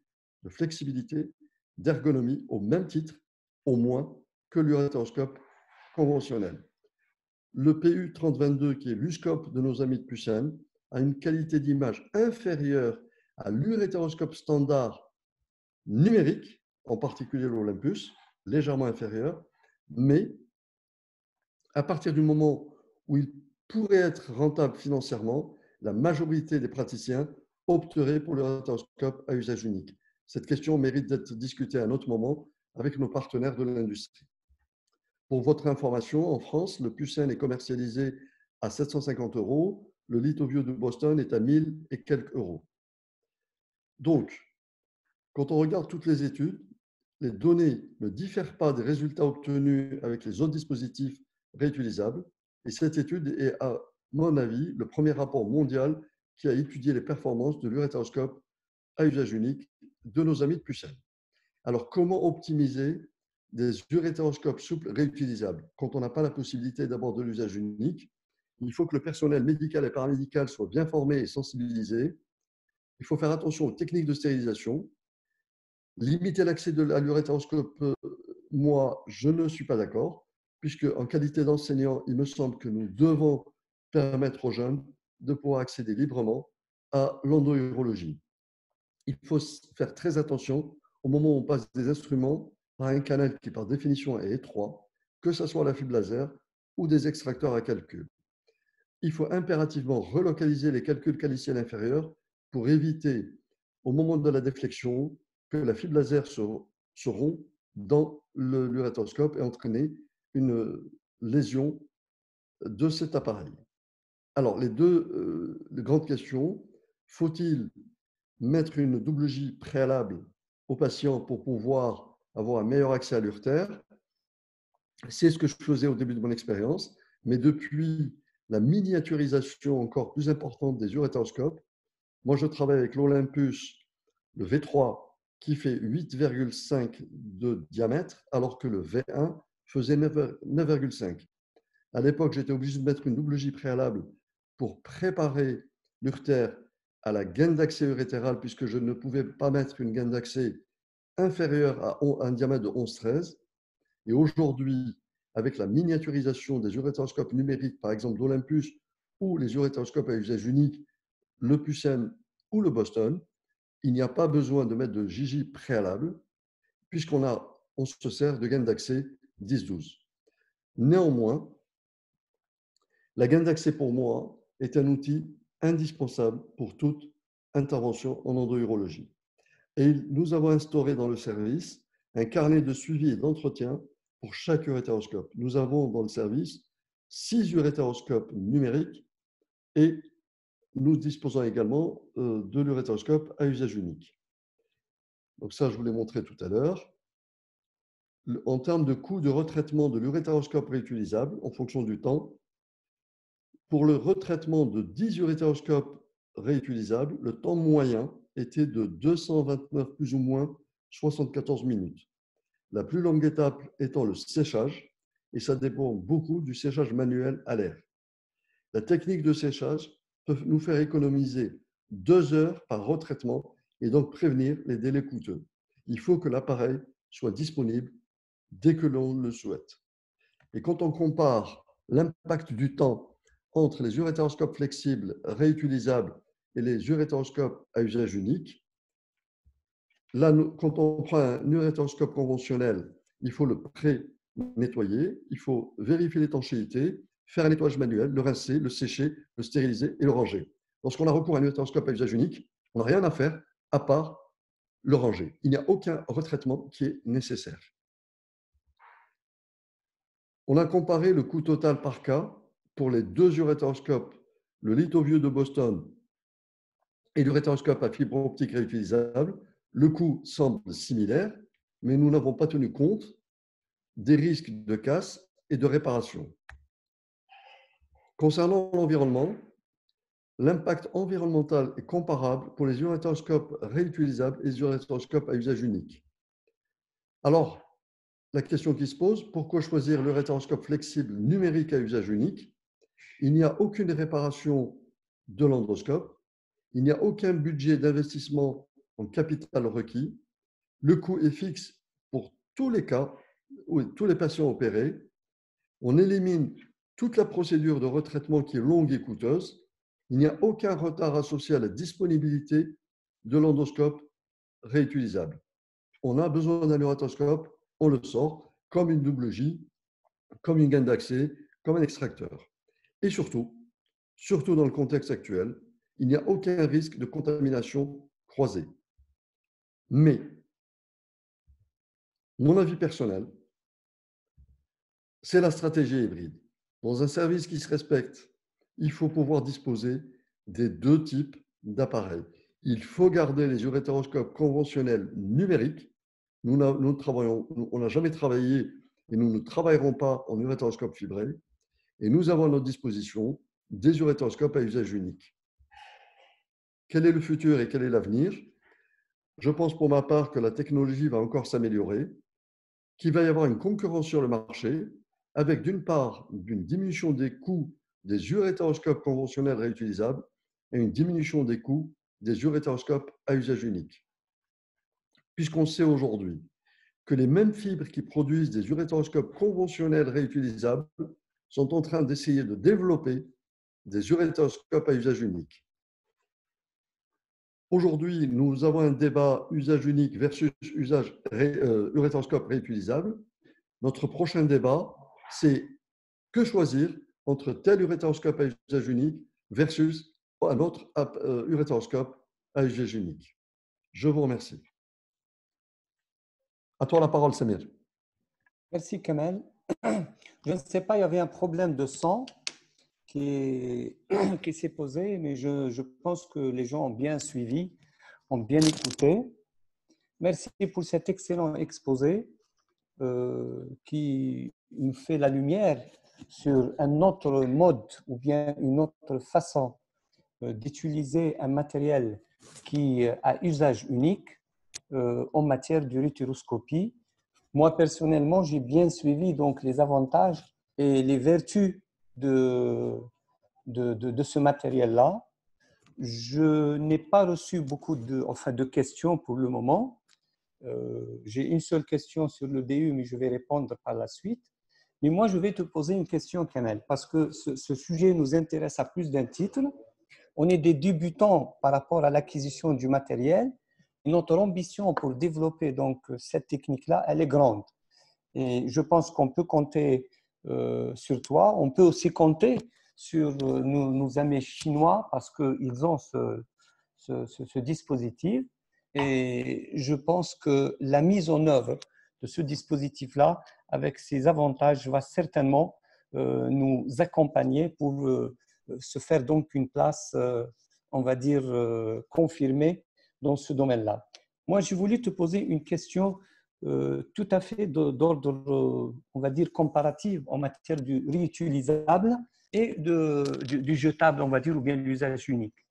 de flexibilité, d'ergonomie, au même titre, au moins, que l'urétéroscope conventionnel. Le PU 3022, qui est l'USCOP de nos amis de Pucène, a une qualité d'image inférieure à l'urétéroscope standard numérique, en particulier l'Olympus, légèrement inférieur, mais à partir du moment où il pourrait être rentable financièrement, la majorité des praticiens opteraient pour l'urétéroscope à usage unique. Cette question mérite d'être discutée à un autre moment avec nos partenaires de l'industrie. Pour votre information, en France, le Pucène est commercialisé à 750 €, le LithoView de Boston est à 1000 et quelques euros. Donc, quand on regarde toutes les études, les données ne diffèrent pas des résultats obtenus avec les autres dispositifs réutilisables. Et cette étude est, à mon avis, le premier rapport mondial qui a étudié les performances de l'urétéroscope à usage unique de nos amis de Pucène. Alors, comment optimiser des urétéroscopes souples réutilisables? Quand on n'a pas la possibilité d'avoir de l'usage unique, il faut que le personnel médical et paramédical soit bien formé et sensibilisé. Il faut faire attention aux techniques de stérilisation. Limiter l'accès à l'urétéroscope, moi, je ne suis pas d'accord, puisque en qualité d'enseignant, il me semble que nous devons permettre aux jeunes de pouvoir accéder librement à l'endourologie. Il faut faire très attention au moment où on passe des instruments à un canal qui, par définition, est étroit, que ce soit la fibre laser ou des extracteurs à calcul. Il faut impérativement relocaliser les calculs caliciels inférieurs pour éviter, au moment de la déflexion, que la fibre laser se rompt dans l'urétroscope et entraîner une lésion de cet appareil. Alors, les grandes questions, faut-il mettre une double J préalable au patient pour pouvoir avoir un meilleur accès à l'urtère? C'est ce que je faisais au début de mon expérience, mais depuis la miniaturisation encore plus importante des uréteroscopes, moi je travaille avec l'Olympus, le V3, qui fait 8,5 de diamètre, alors que le V1 faisait 9,5. À l'époque, j'étais obligé de mettre une double J préalable pour préparer l'urtère à la gaine d'accès urétérale, puisque je ne pouvais pas mettre une gaine d'accès inférieure à un diamètre de 11-13. Et aujourd'hui, avec la miniaturisation des uréteroscopes numériques, par exemple d'Olympus, ou les uréteroscopes à usage unique, le Pucem ou le Boston, il n'y a pas besoin de mettre de JJ préalable, puisqu'on se sert de gaine d'accès 10-12. Néanmoins, la gaine d'accès pour moi est un outil indispensable pour toute intervention en endourologie. Et nous avons instauré dans le service un carnet de suivi et d'entretien pour chaque urétéroscope. Nous avons dans le service 6 urétéroscopes numériques et nous disposons également de l'urétéroscope à usage unique. Donc ça, je vous l'ai montré tout à l'heure. En termes de coût de retraitement de l'urétéroscope réutilisable, en fonction du temps, pour le retraitement de 10 urétéroscopes réutilisables, le temps moyen était de 229 plus ou moins 74 minutes. La plus longue étape étant le séchage, et ça dépend beaucoup du séchage manuel à l'air. La technique de séchage peut nous faire économiser 2 heures par retraitement et donc prévenir les délais coûteux. Il faut que l'appareil soit disponible dès que l'on le souhaite. Et quand on compare l'impact du temps entre les urétéroscopes flexibles réutilisables et les urétéroscopes à usage unique, là, quand on prend un urétéroscope conventionnel, il faut le pré-nettoyer, il faut vérifier l'étanchéité, faire un nettoyage manuel, le rincer, le sécher, le stériliser et le ranger. Lorsqu'on a recours à un urétéroscope à usage unique, on n'a rien à faire à part le ranger. Il n'y a aucun retraitement qui est nécessaire. On a comparé le coût total par cas pour les 2 urétéroscopes, le lithovieux de Boston et l'urétéroscope à fibre optique réutilisable. Le coût semble similaire, mais nous n'avons pas tenu compte des risques de casse et de réparation. Concernant l'environnement, l'impact environnemental est comparable pour les urétéroscopes réutilisables et les urétéroscopes à usage unique. Alors, la question qui se pose, pourquoi choisir l'urétéroscope flexible numérique à usage unique? Il n'y a aucune réparation de l'endoscope, il n'y a aucun budget d'investissement en capital requis, le coût est fixe pour tous les cas, tous les patients opérés, on élimine toute la procédure de retraitement qui est longue et coûteuse, il n'y a aucun retard associé à la disponibilité de l'endoscope réutilisable. On a besoin d'un urétéroscope, on le sort, comme une double J, comme une gaine d'accès, comme un extracteur. Et surtout dans le contexte actuel, il n'y a aucun risque de contamination croisée. Mais, mon avis personnel, c'est la stratégie hybride. Dans un service qui se respecte, il faut pouvoir disposer des 2 types d'appareils. Il faut garder les urétéroscopes conventionnels numériques. On n'a jamais travaillé et nous ne travaillerons pas en urétéroscope fibré. Et nous avons à notre disposition des urétéroscopes à usage unique. Quel est le futur et quel est l'avenir? Je pense pour ma part que la technologie va encore s'améliorer, qu'il va y avoir une concurrence sur le marché, avec d'une part une diminution des coûts des urétéroscopes conventionnels réutilisables et une diminution des coûts des urétéroscopes à usage unique. Puisqu'on sait aujourd'hui que les mêmes fibres qui produisent des urétéroscopes conventionnels réutilisables sont en train d'essayer de développer des urétéroscopes à usage unique. Aujourd'hui, nous avons un débat usage unique versus usage uréteroscope réutilisable. Notre prochain débat, c'est que choisir entre tel uréteroscope à usage unique versus un autre uréteroscope à usage unique. Je vous remercie. À toi la parole, Samir. Merci, Kamel. Je ne sais pas, il y avait un problème de son qui s'est posé, mais je pense que les gens ont bien suivi, ont bien écouté. Merci pour cet excellent exposé qui nous fait la lumière sur un autre mode ou bien une autre façon d'utiliser un matériel qui a usage unique en matière d'uréteroscopie. Moi, personnellement, j'ai bien suivi donc les avantages et les vertus de ce matériel-là. Je n'ai pas reçu beaucoup de questions pour le moment. J'ai une seule question sur le DU, mais je vais répondre par la suite. Mais moi, je vais te poser une question, Kamel, parce que ce sujet nous intéresse à plus d'un titre. On est des débutants par rapport à l'acquisition du matériel. Et notre ambition pour développer donc cette technique-là, elle est grande. Et je pense qu'on peut compter sur toi. On peut aussi compter sur nos amis chinois parce qu'ils ont ce dispositif. Et je pense que la mise en œuvre de ce dispositif-là, avec ses avantages, va certainement nous accompagner pour se faire donc une place, on va dire, confirmée dans ce domaine-là. Moi, j'ai voulu te poser une question tout à fait d'ordre, on va dire, comparatif en matière du réutilisable et du jetable, on va dire, ou bien de l'usage unique.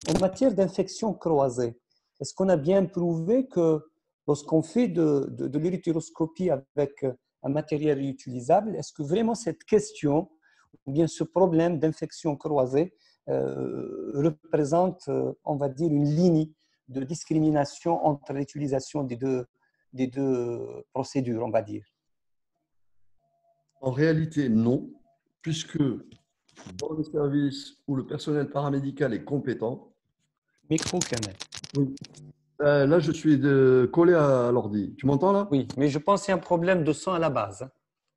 En matière d'infection croisée, est-ce qu'on a bien prouvé que lorsqu'on fait de l'uréteroscopie avec un matériel réutilisable, est-ce que vraiment cette question ou bien ce problème d'infection croisée représente, on va dire, une ligne de discrimination entre l'utilisation des deux procédures, on va dire? En réalité, non, puisque dans les services où le personnel paramédical est compétent, Micro, Kamel. oui. Là, je suis collé à l'ordi. Tu m'entends là? Oui, mais je pense qu'il y a un problème de son à la base. Hein.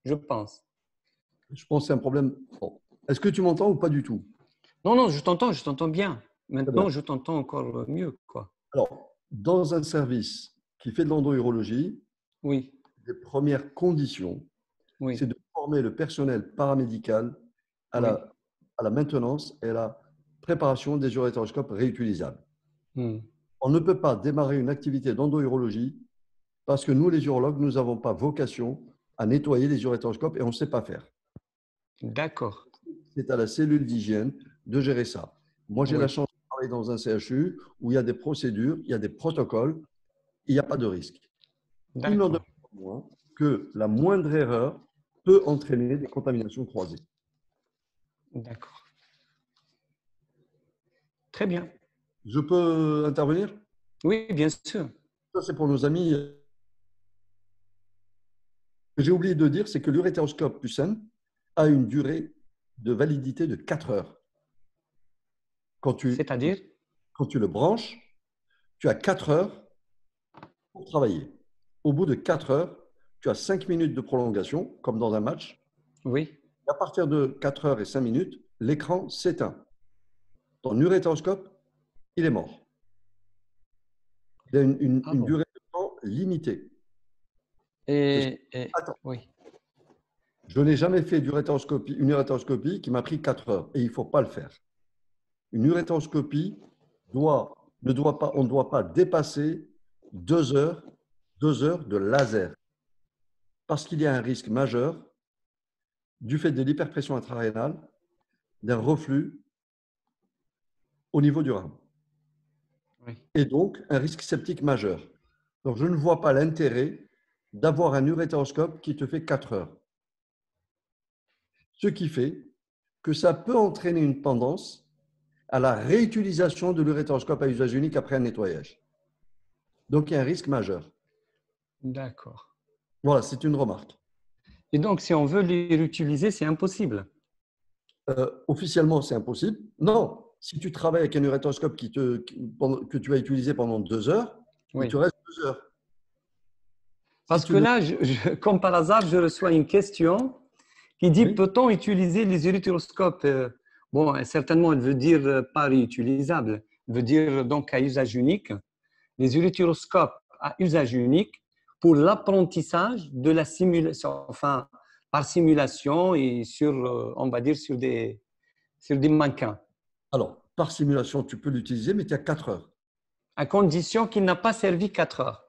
Je pense. Je pense que c'est un problème. Bon. Est-ce que tu m'entends ou pas du tout? Non, non, je t'entends bien. Très bien. Maintenant, je t'entends encore mieux, quoi. Alors, dans un service qui fait de l'endourologie, Oui, les premières conditions, oui, c'est de former le personnel paramédical à oui. à la maintenance et à la préparation des uréteroscopes réutilisables. Hmm. On ne peut pas démarrer une activité d'endourologie parce que nous, les urologues, nous n'avons pas vocation à nettoyer les uréteroscopes et on ne sait pas faire. D'accord. C'est à la cellule d'hygiène de gérer ça. Moi, j'ai la Oui, chance de travailler dans un CHU où il y a des procédures, il y a des protocoles, il n'y a pas de risque. Il n'en demeure d'accord, pas moins que la moindre erreur peut entraîner des contaminations croisées. d'accord. Très bien. Je peux intervenir? Oui, bien sûr. Ça, c'est pour nos amis. Ce que j'ai oublié de dire, c'est que l'uréteroscope Pucen a une durée de validité de 4 heures. Quand C'est-à-dire? quand tu le branches, tu as 4 heures pour travailler. Au bout de 4 heures, tu as 5 minutes de prolongation, comme dans un match. Oui. À partir de 4 heures et 5 minutes, l'écran s'éteint. Ton uréteroscope, il est mort. Il a Ah une bon. durée de temps limitée. Et Attends, oui, je n'ai jamais fait une uréteroscopie qui m'a pris 4 heures et il ne faut pas le faire. Une uréteroscopie on ne doit pas dépasser 2 heures, 2 heures de laser parce qu'il y a un risque majeur du fait de l'hyperpression intrarénale, d'un reflux au niveau du rein oui. et donc un risque septique majeur. Donc, je ne vois pas l'intérêt d'avoir un uréteroscope qui te fait 4 heures. Ce qui fait que ça peut entraîner une tendance à la réutilisation de l'uréteroscope à usage unique après un nettoyage. Donc, il y a un risque majeur. D'accord. Voilà, c'est une remarque. Et donc, si on veut les réutiliser, c'est impossible. Officiellement, c'est impossible. Non, si tu travailles avec un uréteroscope que tu vas utiliser pendant 2 heures, il Oui. te reste 2 heures. Si Parce tu que ne... là, comme par hasard, je reçois une question qui dit, Oui. peut-on utiliser les uréteroscopes? Bon, certainement, elle veut dire pas réutilisable. Elle veut dire donc à usage unique. Les uréteroscopes à usage unique pour l'apprentissage de la simulation, enfin, par simulation et sur, on va dire, sur des mannequins, Alors, par simulation, tu peux l'utiliser, mais tu as 4 heures. à condition qu'il n'a pas servi 4 heures.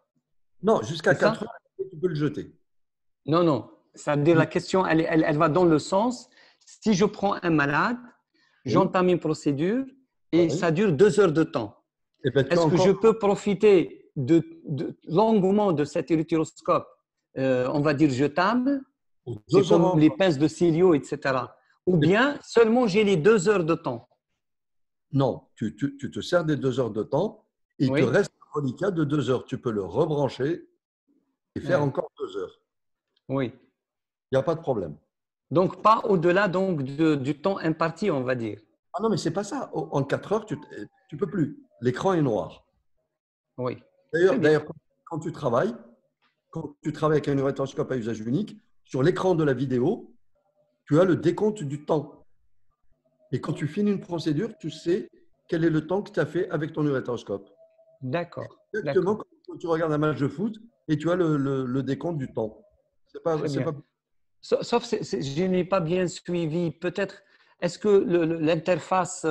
Non, jusqu'à C'est 4 ça? heures, tu peux le jeter. Non, non. Ça veut dire la Oui. question, elle va dans le sens, si je prends un malade, Oui. j'entame une procédure et Oui. ça dure 2 heures de temps. Et bien, tu as Est-ce que je encore peux profiter longuement de cet uréteroscope, on va dire jetable, c'est 2 heures comme les encore. pinces de Célio, etc. Ou bien seulement j'ai les 2 heures de temps. Non, tu te sers des 2 heures de temps et il te Oui, reste un reliquat de 2 heures. Tu peux le rebrancher et faire oui, encore 2 heures. oui. Il n'y a pas de problème. Donc, pas au-delà donc, du temps imparti, on va dire. Ah non, mais c'est pas ça. En 4 heures, tu ne peux plus. L'écran est noir. Oui, très D'ailleurs, bien. d'ailleurs, quand tu travailles avec un uréteroscope à usage unique, sur l'écran de la vidéo, tu as le décompte du temps. Et quand tu finis une procédure, tu sais quel est le temps que tu as fait avec ton uréteroscope. D'accord, Exactement d'accord. comme quand tu regardes un match de foot et tu as le décompte du temps. C'est pas, Très c'est bien. pas... Sauf, je n'ai pas bien suivi. Peut-être, est-ce que l'interface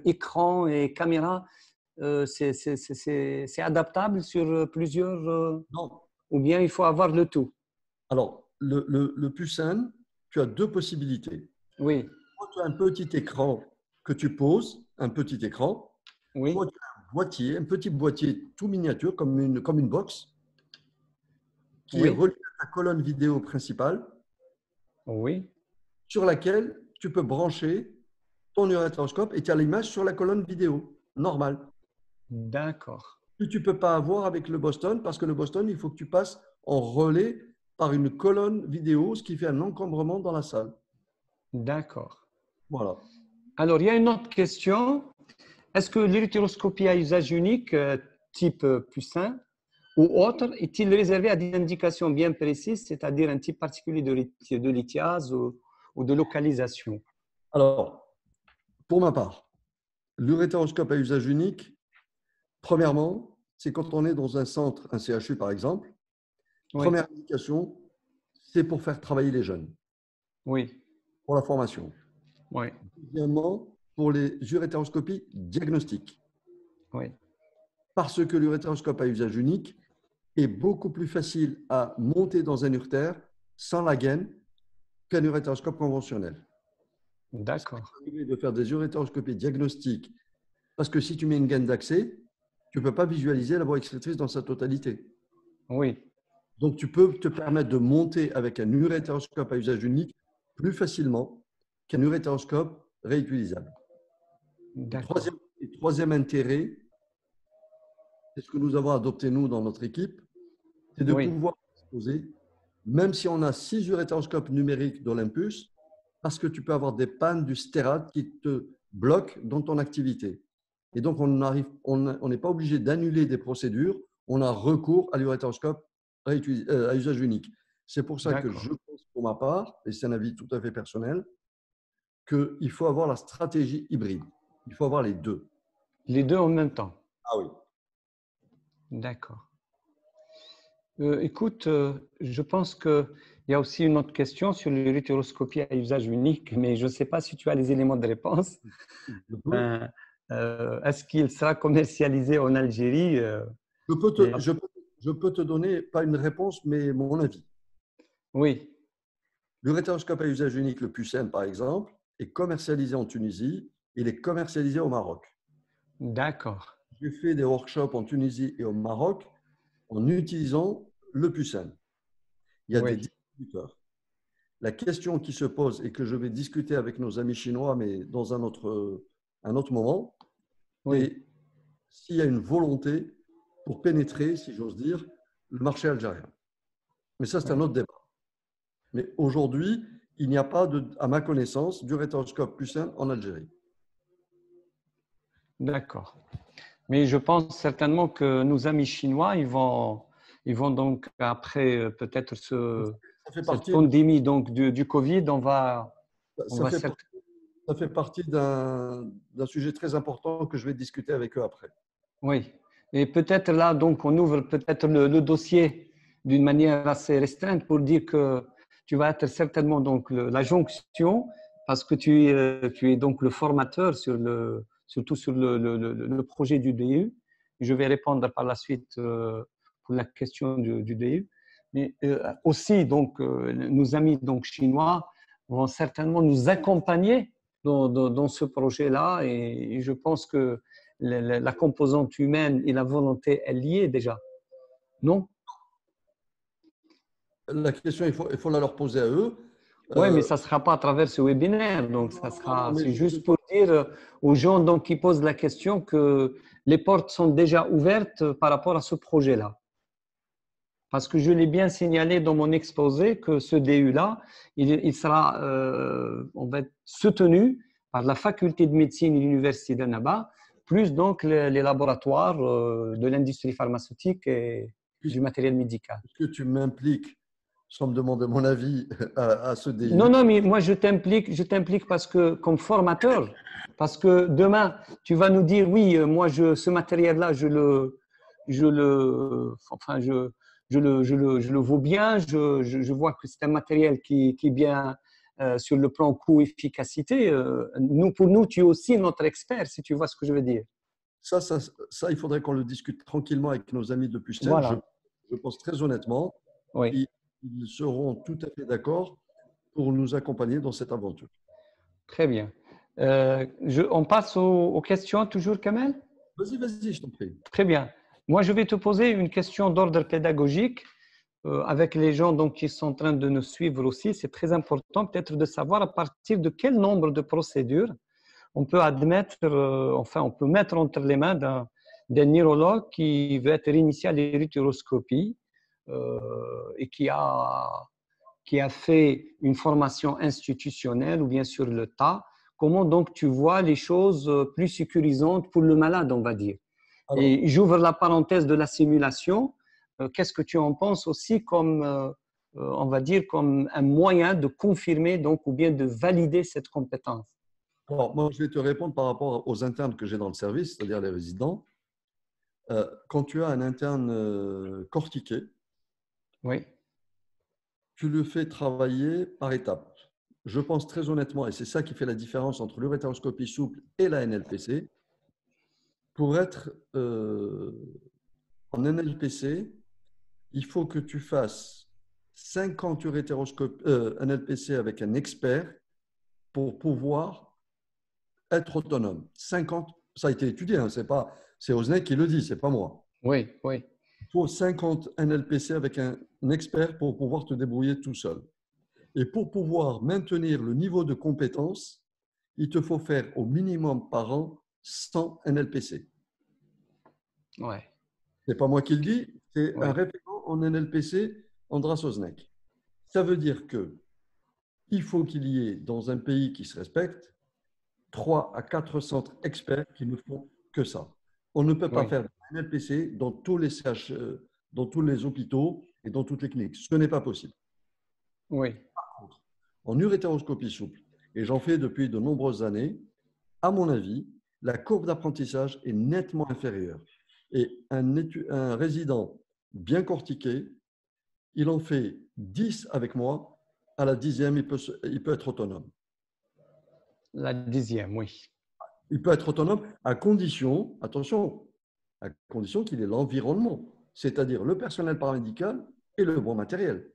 écran et caméra, c'est adaptable sur plusieurs, Non. ou bien il faut avoir le tout? Alors, le Pucin, tu as deux possibilités. Oui, Soit tu as un petit écran que tu poses, un petit écran, oui, soit tu as un petit boîtier tout miniature, comme une box, qui est oui, relié à ta colonne vidéo principale, oui. sur laquelle tu peux brancher ton uréteroscope et tu as l'image sur la colonne vidéo, normale. D'accord, Que tu ne peux pas avoir avec le Boston, parce que le Boston, il faut que tu passes en relais par une colonne vidéo, ce qui fait un encombrement dans la salle. d'accord. Voilà. Alors, il y a une autre question. Est-ce que l'utéroscopie à usage unique, type Poussin ou autre, est-il réservé à des indications bien précises, c'est-à-dire un type particulier de lithiase ou de localisation? Alors, pour ma part, l'uréteroscope à usage unique, premièrement, c'est quand on est dans un centre, un CHU par exemple. Oui, Première indication, c'est pour faire travailler les jeunes, oui, pour la formation. oui, Deuxièmement, pour les urétéroscopies diagnostiques, oui. parce que l'urétéroscope à usage unique est beaucoup plus facile à monter dans un urtère sans la gaine qu'un urétéroscope conventionnel. Ça D'accord, m'est arrivé de faire des urétéroscopies diagnostiques parce que si tu mets une gaine d'accès, tu ne peux pas visualiser la voie excrétrice dans sa totalité. oui, Donc, tu peux te permettre de monter avec un urétéroscope à usage unique plus facilement qu'un urétéroscope réutilisable. Et d'accord, troisième intérêt, c'est ce que nous avons adopté, nous, dans notre équipe, c'est de oui, pouvoir disposer, même si on a 6 urétéroscopes numériques d'Olympus, parce que tu peux avoir des pannes du stérate qui te bloquent dans ton activité. Et donc, on n'est pas obligé d'annuler des procédures, on a recours à l'urétéroscope à usage unique. C'est pour ça que je d'accord. pense, pour ma part, et c'est un avis tout à fait personnel, qu'il faut avoir la stratégie hybride. Il faut avoir les deux. Les deux en même temps. Ah oui. D'accord. Écoute, je pense qu'il y a aussi une autre question sur l'utéroscopie à usage unique, mais je ne sais pas si tu as les éléments de réponse. Je peux, Euh, Est-ce qu'il sera commercialisé en Algérie? je peux Et- te, je peux- je peux te donner, pas une réponse, mais mon avis. Oui, L'urétéroscope à usage unique, le Pucem, par exemple, est commercialisé en Tunisie, il est commercialisé au Maroc. d'accord. J'ai fait des workshops en Tunisie et au Maroc en utilisant le Pucem. Il y a des Oui, distributeurs. La question qui se pose et que je vais discuter avec nos amis chinois, mais dans un autre moment, oui, c'est s'il y a une volonté pour pénétrer, si j'ose dire, le marché algérien. Mais ça, c'est un oui. autre débat. Mais aujourd'hui, il n'y a pas, à ma connaissance, d'urétéroscope Pucem en Algérie. D'accord. Mais je pense certainement que nos amis chinois, ils vont donc, après peut-être Ça fait cette partie, de- pandémie donc, du Covid, on ça va fait, ça fait partie d'un sujet très important que je vais discuter avec eux après. oui. Et peut-être là, donc, on ouvre peut-être le dossier d'une manière assez restreinte pour dire que tu vas être certainement donc la jonction parce que tu es donc le formateur surtout sur le projet du DU. Je vais répondre par la suite pour la question du DU. Mais aussi, donc, nos amis donc, chinois vont certainement nous accompagner dans ce projet-là et je pense que la composante humaine et la volonté est liée déjà, non? La question, il faut la leur poser à eux. Oui, mais Euh, ça ne sera pas à travers ce webinaire. Donc, non, mais c'est juste pour dire aux gens donc, qui posent la question que les portes sont déjà ouvertes par rapport à ce projet-là. Parce que je l'ai bien signalé dans mon exposé que ce DU-là, il sera on va être soutenu par la faculté de médecine de l'université d'Annaba, plus donc les laboratoires de l'industrie pharmaceutique et du matériel médical. puisque tu m'impliques sans me demander mon avis à ce Non, DU, non, mais moi je t'implique parce que comme formateur, parce que demain tu vas nous dire oui, moi ce matériel-là enfin je le vaux bien, je vois que c'est un matériel qui est bien sur le plan coût-efficacité. Pour nous, tu es aussi notre expert, si tu vois ce que je veux dire. ça, ça, ça il faudrait qu'on le discute tranquillement avec nos amis de Puchtel. Voilà, Je pense très honnêtement, oui, ils, ils seront tout à fait d'accord pour nous accompagner dans cette aventure. très bien. On passe aux questions toujours, Kamel? Vas-y, vas-y, je t'en prie. Très bien. Moi, je vais te poser une question d'ordre pédagogique avec les gens donc, qui sont en train de nous suivre aussi. C'est très important peut-être de savoir à partir de quel nombre de procédures on peut admettre, enfin, on peut mettre entre les mains d'un neurologue qui veut être initié à l'utéroscopie et qui a fait une formation institutionnelle ou bien sur le tas. Comment donc tu vois les choses plus sécurisantes pour le malade, on va dire? Alors, Et j'ouvre la parenthèse de la simulation. Qu'est-ce que tu en penses aussi comme, on va dire, comme un moyen de confirmer donc, ou bien de valider cette compétence? moi, je vais te répondre par rapport aux internes que j'ai dans le service, c'est-à-dire les résidents. Quand tu as un interne cortiqué, Oui, tu le fais travailler par étapes. Je pense très honnêtement, et c'est ça qui fait la différence entre l'urétéroscopie souple et la NLPC, pour être en NLPC, il faut que tu fasses 50 NLPC avec un expert pour pouvoir être autonome. 50, ça a été étudié, hein, c'est Osnek qui le dit, c'est pas moi. oui, oui, Il faut 50 NLPC avec un expert pour pouvoir te débrouiller tout seul. Et pour pouvoir maintenir le niveau de compétence, il te faut faire au minimum par an 100 NLPC. ouais, Ce n'est pas moi qui le dis, c'est un oui, référent en NLPC, Andras Osnek. Ça veut dire que il faut qu'il y ait, dans un pays qui se respecte, 3 à 4 centres experts qui ne font que ça. On ne peut pas oui, faire de NLPC dans tous les dans tous les hôpitaux et dans toutes les cliniques. Ce n'est pas possible. oui, En urétéroscopie souple, et j'en fais depuis de nombreuses années, à mon avis, la courbe d'apprentissage est nettement inférieure. Et un résident bien cortiqué, il en fait 10 avec moi, à la 10e, il peut être autonome. la 10e, oui. Il peut être autonome à condition, attention, à condition qu'il ait l'environnement, c'est-à-dire le personnel paramédical et le bon matériel.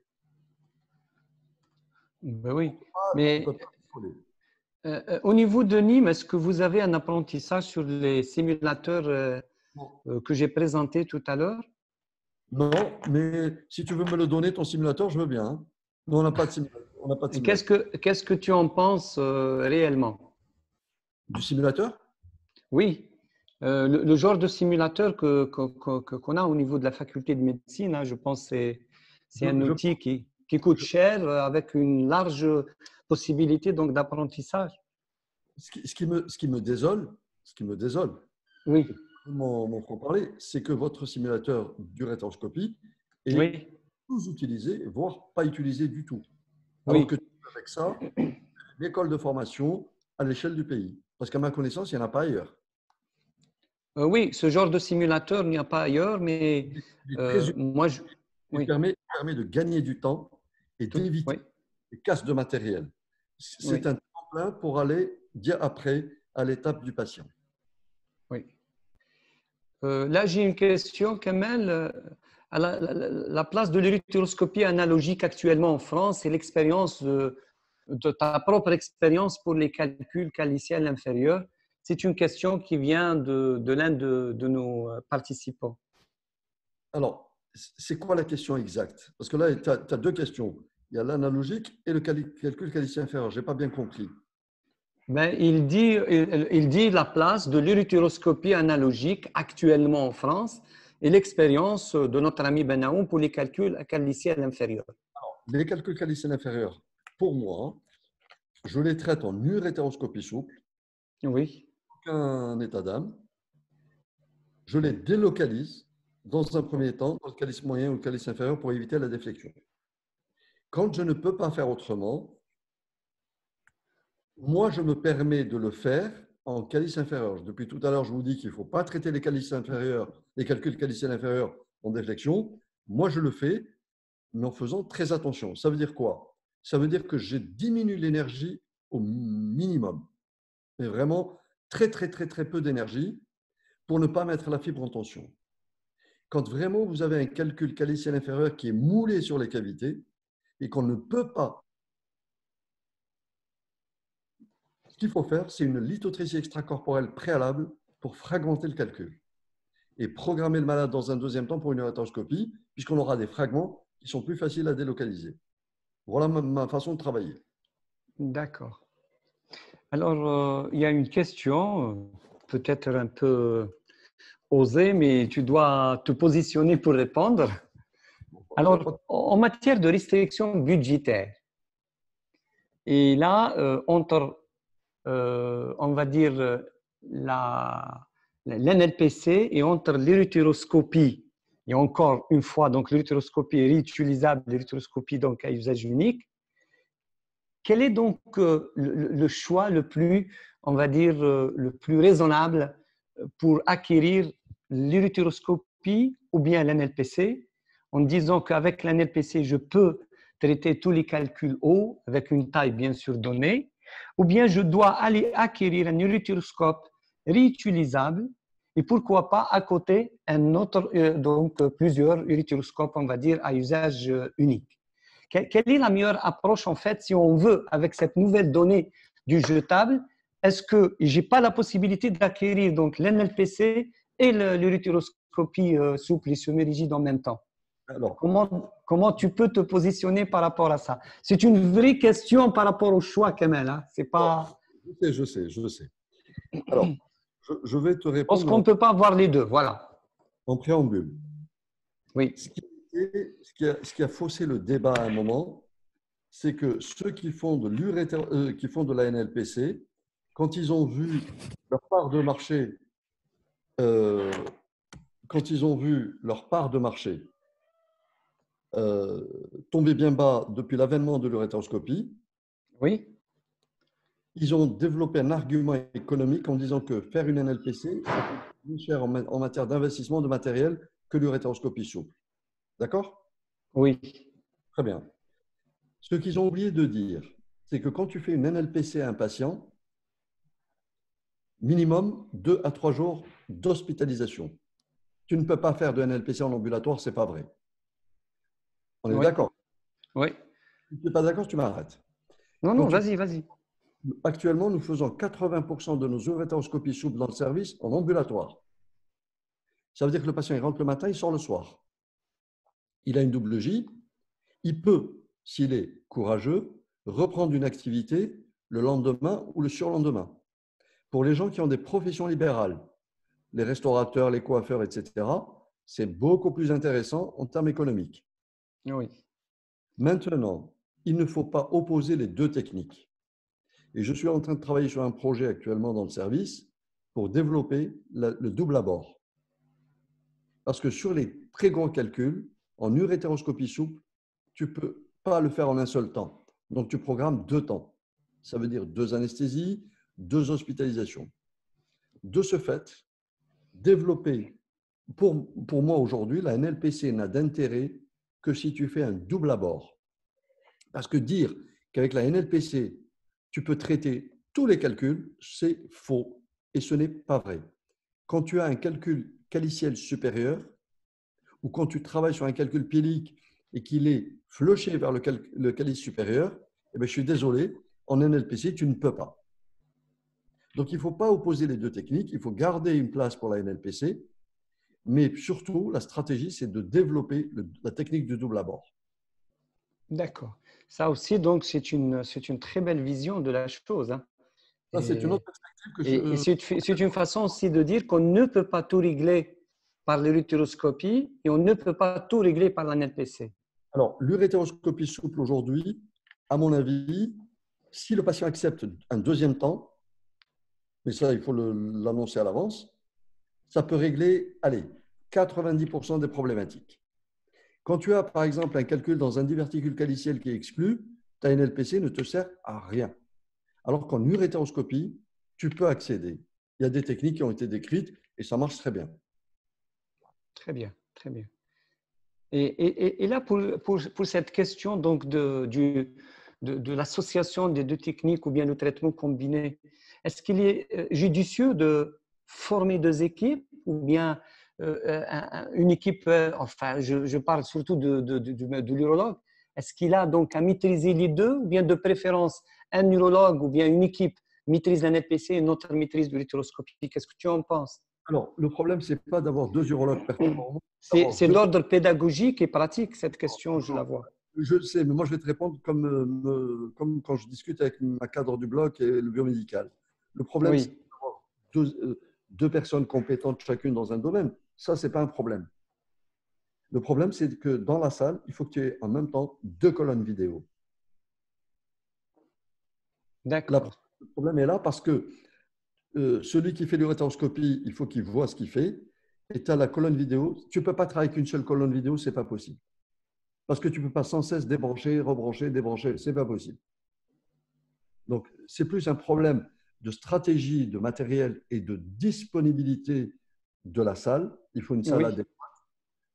Ben oui, On mais peut pas contrôler. au niveau de Nîmes, est-ce que vous avez un apprentissage sur les simulateurs que j'ai présentés tout à l'heure? Non, mais si tu veux me le donner, ton simulateur, je veux bien, hein. Non, on n'a pas de simulateur. On n'a pas de simulateur. Qu'est-ce que tu en penses réellement? Du simulateur? Oui, le genre de simulateur qu'on a au niveau de la faculté de médecine, hein, je pense que c'est un Je, outil qui coûte je- cher avec une large possibilité donc d'apprentissage. ce qui me désole, Oui, Mon franc-parler, c'est que votre simulateur d'uréteroscopie est oui, sous-utilisé, voire pas utilisé du tout. Alors que oui. avec ça, l'école de formation à l'échelle du pays. Parce qu'à ma connaissance, il n'y en a pas ailleurs. Oui, ce genre de simulateur, il n'y a pas ailleurs, mais Il est très utile. moi, Il oui, permet de gagner du temps et d'éviter oui, les casses de matériel. C'est oui, un tremplin pour aller bien après à l'étape du patient. oui. Là, j'ai une question, Kamel. À la place de l'uréteroscopie analogique actuellement en France et l'expérience de ta propre expérience pour les calculs caliciels inférieurs, c'est une question qui vient de l'un de nos participants. Alors, c'est quoi la question exacte? Parce que là, tu as deux questions. Il y a l'analogique et le calcul calicien inférieur. Je n'ai pas bien compris. Ben, il dit la place de l'uréteroscopie analogique actuellement en France et l'expérience de notre ami Benaoum pour les calculs caliciels inférieurs. Les calculs caliciens inférieurs, pour moi, je les traite en urétéroscopie souple, Oui, aucun état d'âme. Je les délocalise dans un premier temps dans le calice moyen ou le calice inférieur pour éviter la déflexion. Quand je ne peux pas faire autrement, moi, je me permets de le faire en calice inférieur. Depuis tout à l'heure, je vous dis qu'il ne faut pas traiter les calices inférieurs, les calculs caliciels inférieurs en déflexion. Moi, je le fais, mais en faisant très attention. Ça veut dire quoi? Ça veut dire que je diminue l'énergie au minimum. Mais vraiment, très, très, très, très peu d'énergie pour ne pas mettre la fibre en tension. Quand vraiment vous avez un calcul calicien inférieur qui est moulé sur les cavités et qu'on ne peut pas, ce qu'il faut faire, c'est une lithotripsie extracorporelle préalable pour fragmenter le calcul et programmer le malade dans un deuxième temps pour une uréteroscopie, puisqu'on aura des fragments qui sont plus faciles à délocaliser. Voilà ma façon de travailler. d'accord. Alors, il y a une question, peut-être un peu osée, mais tu dois te positionner pour répondre. Alors, en matière de restriction budgétaire, et là, entre, on va dire, l'NLPC et entre l'uréteroscopie, et encore une fois, donc l'uréteroscopie est réutilisable, l'uréteroscopie donc à usage unique, quel est donc le choix le plus, on va dire, le plus raisonnable pour acquérir l'uréteroscopie ou bien l'NLPC, en disant qu'avec l'NLPC, je peux traiter tous les calculs hauts avec une taille bien sûr donnée, ou bien je dois aller acquérir un uréteroscope réutilisable et pourquoi pas à côté un autre, donc plusieurs uréteroscopes, on va dire, à usage unique. Quelle est la meilleure approche en fait si on veut, avec cette nouvelle donnée du jetable, est-ce que je n'ai pas la possibilité d'acquérir donc l'NLPC et l'uréteroscopie souple et semi-rigide en même temps? Alors, Comment tu peux te positionner par rapport à ça? C'est une vraie question par rapport au choix, Kamel. Hein? C'est pas... je sais. Alors, je vais te Je pense répondre qu'on ne peut pas avoir les deux. Voilà. en préambule. Oui. Ce qui a faussé le débat à un moment, c'est que ceux qui font de la NLPC, quand ils ont vu leur part de marché, euh, quand ils ont vu leur part de marché tomber bien bas depuis l'avènement de l'uréteroscopie, Oui. ils ont développé un argument économique en disant que faire une NLPC, c'est plus cher en matière d'investissement de matériel que l'uréteroscopie souple. D'accord? Oui. Très bien. Ce qu'ils ont oublié de dire, c'est que quand tu fais une NLPC à un patient, minimum 2 à 3 jours d'hospitalisation. Tu ne peux pas faire de NLPC en ambulatoire, ce n'est pas vrai. On est Oui. d'accord? Oui. Si tu n'es pas d'accord, tu m'arrêtes. Non, Quand non, tu... vas-y, vas-y. Actuellement, nous faisons 80% de nos uréteroscopies souples dans le service en ambulatoire. Ça veut dire que le patient il rentre le matin, il sort le soir. Il a une double J. Il peut, s'il est courageux, reprendre une activité le lendemain ou le surlendemain. Pour les gens qui ont des professions libérales, les restaurateurs, les coiffeurs, etc., c'est beaucoup plus intéressant en termes économiques. Oui. Maintenant, il ne faut pas opposer les deux techniques. Et je suis en train de travailler sur un projet actuellement dans le service pour développer le double abord. Parce que sur les très grands calculs, en urétéroscopie souple, tu ne peux pas le faire en un seul temps. Donc, tu programmes 2 temps. Ça veut dire 2 anesthésies, 2 hospitalisations. De ce fait, développer, pour moi aujourd'hui, la NLPC n'a d'intérêt que si tu fais un double abord. Parce que dire qu'avec la NLPC, tu peux traiter tous les calculs, c'est faux et ce n'est pas vrai. Quand tu as un calcul caliciel supérieur ou quand tu travailles sur un calcul pyélique et qu'il est flushé vers le calice supérieur, eh bien, je suis désolé, en NLPC, tu ne peux pas. Donc, il ne faut pas opposer les deux techniques, il faut garder une place pour la NLPC, mais surtout, la stratégie, c'est de développer la technique du double abord. D'accord. Ça aussi, donc, c'est une très belle vision de la chose, hein. Ça, c'est une autre perspective que Et c'est une façon aussi de dire qu'on ne peut pas tout régler par l'urétéroscopie et on ne peut pas tout régler par la NLPC. Alors, l'urétéroscopie souple aujourd'hui, à mon avis, si le patient accepte un deuxième temps, mais ça, il faut l'annoncer à l'avance, ça peut régler, allez, 90% des problématiques. Quand tu as, par exemple, un calcul dans un diverticule caliciel qui est exclu, ta NLPC ne te sert à rien. Alors qu'en urétéroscopie, tu peux accéder. Il y a des techniques qui ont été décrites et ça marche très bien. Très bien, très bien. Et là, pour cette question donc de l'association des deux techniques ou bien le traitement combiné, est-ce qu'il est judicieux de former deux équipes ou bien une équipe, enfin, je parle surtout de l'urologue, est-ce qu'il a donc à maîtriser les deux ou bien de préférence un urologue ou bien une équipe maîtrise la NLPC et une autre maîtrise de l'urétéroscopie? Qu'est-ce que tu en penses? Alors, le problème, ce n'est pas d'avoir 2 urologues performants. C'est d'ordre pédagogique et pratique, cette question, je la vois. Je le sais, mais moi, je vais te répondre comme quand je discute avec ma cadre du bloc et le biomédical. Le problème, c'est d'avoir deux personnes compétentes chacune dans un domaine. Ça, ce n'est pas un problème. Le problème, c'est que dans la salle, il faut que tu aies en même temps 2 colonnes vidéo. D'accord. Le problème est là parce que celui qui fait l'urétéroscopie, il faut qu'il voit ce qu'il fait. Et tu as la colonne vidéo. Tu ne peux pas travailler avec une seule colonne vidéo, ce n'est pas possible. Parce que tu ne peux pas sans cesse débrancher, rebrancher, débrancher. Ce n'est pas possible. Donc, c'est plus un problème de stratégie, de matériel et de disponibilité de la salle. Il faut une salle adéquate.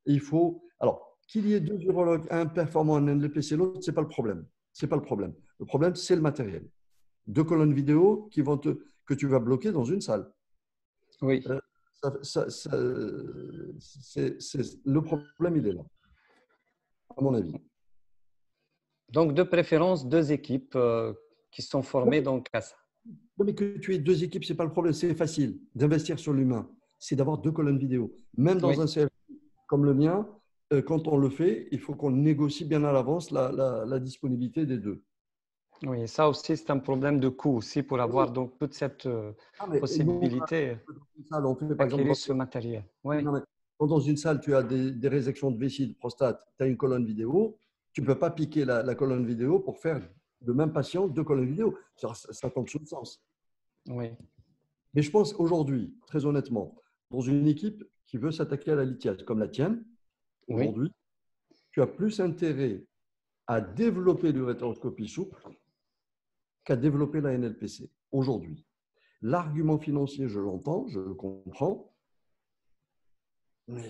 Il faut… Alors, qu'il y ait 2 urologues, un performant en NLPC, l'autre, ce n'est pas le problème. Ce n'est pas le problème. Le problème, c'est le matériel. 2 colonnes vidéo que tu vas bloquer dans une salle. Oui. Le problème, il est là, à mon avis. Donc, de préférence, 2 équipes qui sont formées donc à ça. Non, mais que tu aies 2 équipes, ce n'est pas le problème. C'est facile d'investir sur l'humain. C'est d'avoir 2 colonnes vidéo. Même dans un CFU comme le mien, quand on le fait, il faut qu'on négocie bien à l'avance la disponibilité des 2. Oui, ça aussi, c'est un problème de coût aussi pour avoir donc toute cette possibilité d'acquérir ce matériel. Oui. Quand dans une salle, tu as des résections de vessie, de prostate, tu as une colonne vidéo, tu ne peux pas piquer la colonne vidéo pour faire de même patient 2 colonnes vidéo. Ça tombe sous le sens. Oui. Mais je pense aujourd'hui, très honnêtement, dans une équipe qui veut s'attaquer à la lithiase comme la tienne, aujourd'hui, tu as plus intérêt à développer l'urétéroscopie souple qu'à développer la NLPC aujourd'hui. L'argument financier, je l'entends, je le comprends, mais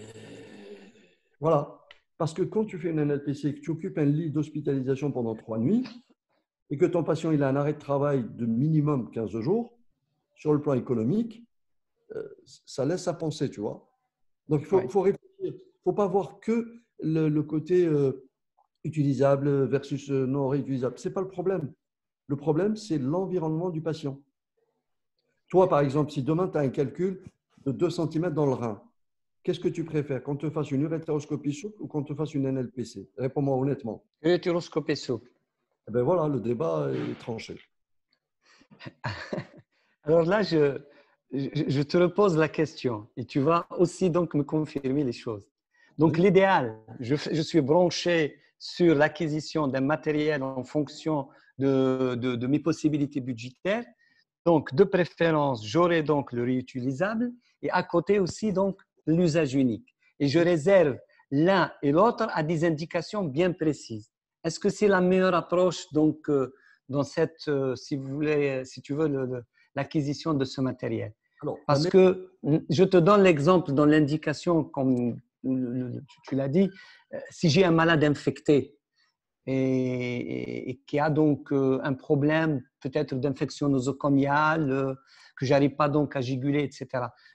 voilà. Parce que quand tu fais une NLPC, que tu occupes un lit d'hospitalisation pendant 3 nuits et que ton patient il a un arrêt de travail de minimum 15 jours, sur le plan économique, ça laisse à penser, tu vois. Donc, il faut réfléchir. Il ne faut pas voir que le côté utilisable versus non réutilisable. Ce n'est pas le problème. Le problème, c'est l'environnement du patient. Toi, par exemple, si demain, tu as un calcul de 2 cm dans le rein, qu'est-ce que tu préfères? Qu'on te fasse une urétéroscopie souple ou qu'on te fasse une NLPC? Réponds-moi honnêtement. Urétéroscopie souple. Eh bien voilà, le débat est tranché. Alors là, je te repose la question et tu vas aussi donc me confirmer les choses. Donc l'idéal, je suis branché sur l'acquisition d'un matériel en fonction de mes possibilités budgétaires. Donc, de préférence, j'aurai donc le réutilisable et à côté aussi donc l'usage unique. Et je réserve l'un et l'autre à des indications bien précises. Est-ce que c'est la meilleure approche donc dans cette, si vous voulez, si tu veux, l'acquisition de ce matériel? Alors, Parce que je te donne l'exemple dans l'indication, comme tu l'as dit, si j'ai un malade infecté et qui a donc un problème peut-être d'infection nosocomiale, que j'arrive pas donc à juguler, etc.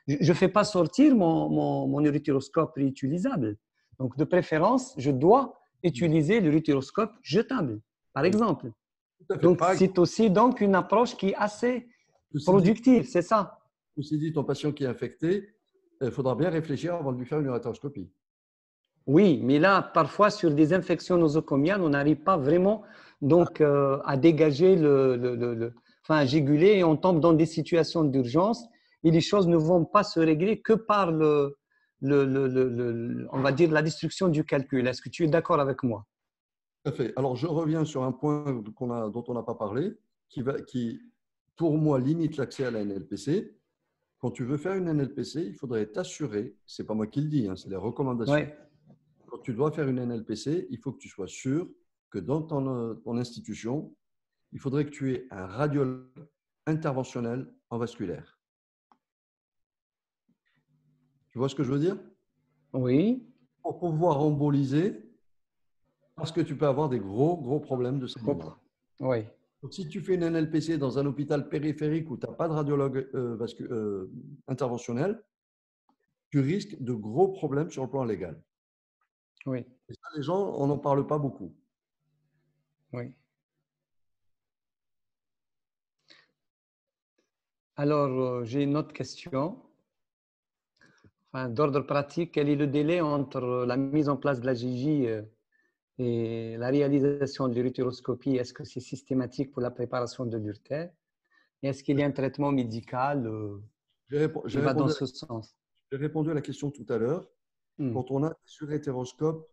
Je ne fais pas sortir mon urétéroscope réutilisable. Donc, de préférence, je dois utiliser l'urétéroscope jetable, par oui, exemple. tout à fait. Donc, c'est aussi donc une approche qui est assez productive, c'est ça? Ceci dit, ton patient qui est infecté, il faudra bien réfléchir avant de lui faire une uréteroscopie. Oui, mais là, parfois, sur des infections nosocomiales, on n'arrive pas vraiment donc, à dégager enfin, à juguler et on tombe dans des situations d'urgence et les choses ne vont pas se régler que par on va dire, la destruction du calcul. Est-ce que tu es d'accord avec moi? Tout à fait. Alors, je reviens sur un point dont on n'a pas parlé, qui, pour moi, limite l'accès à la NLPC. Quand tu veux faire une NLPC, il faudrait t'assurer, ce n'est pas moi qui le dis, hein, c'est les recommandations. Oui, Quand tu dois faire une NLPC, il faut que tu sois sûr que dans ton institution, il faudrait que tu aies un radiologue interventionnel en vasculaire. Tu vois ce que je veux dire? oui, Pour pouvoir emboliser, parce que tu peux avoir des gros problèmes de saignement. oui. Donc, si tu fais une NLPC dans un hôpital périphérique où tu n'as pas de radiologue interventionnel, tu risques de gros problèmes sur le plan légal. Oui, Et ça, les gens, on n'en parle pas beaucoup. oui. Alors, j'ai une autre question. Enfin, d'ordre pratique, quel est le délai entre la mise en place de la GJ et la réalisation de l'urotéroscopie? Est-ce que c'est systématique pour la préparation de l'urtère? Et est-ce qu'il y a un traitement médical qui va dans ce sens? J'ai répondu à la question tout à l'heure. Hmm. Quand on a des urétéroscopes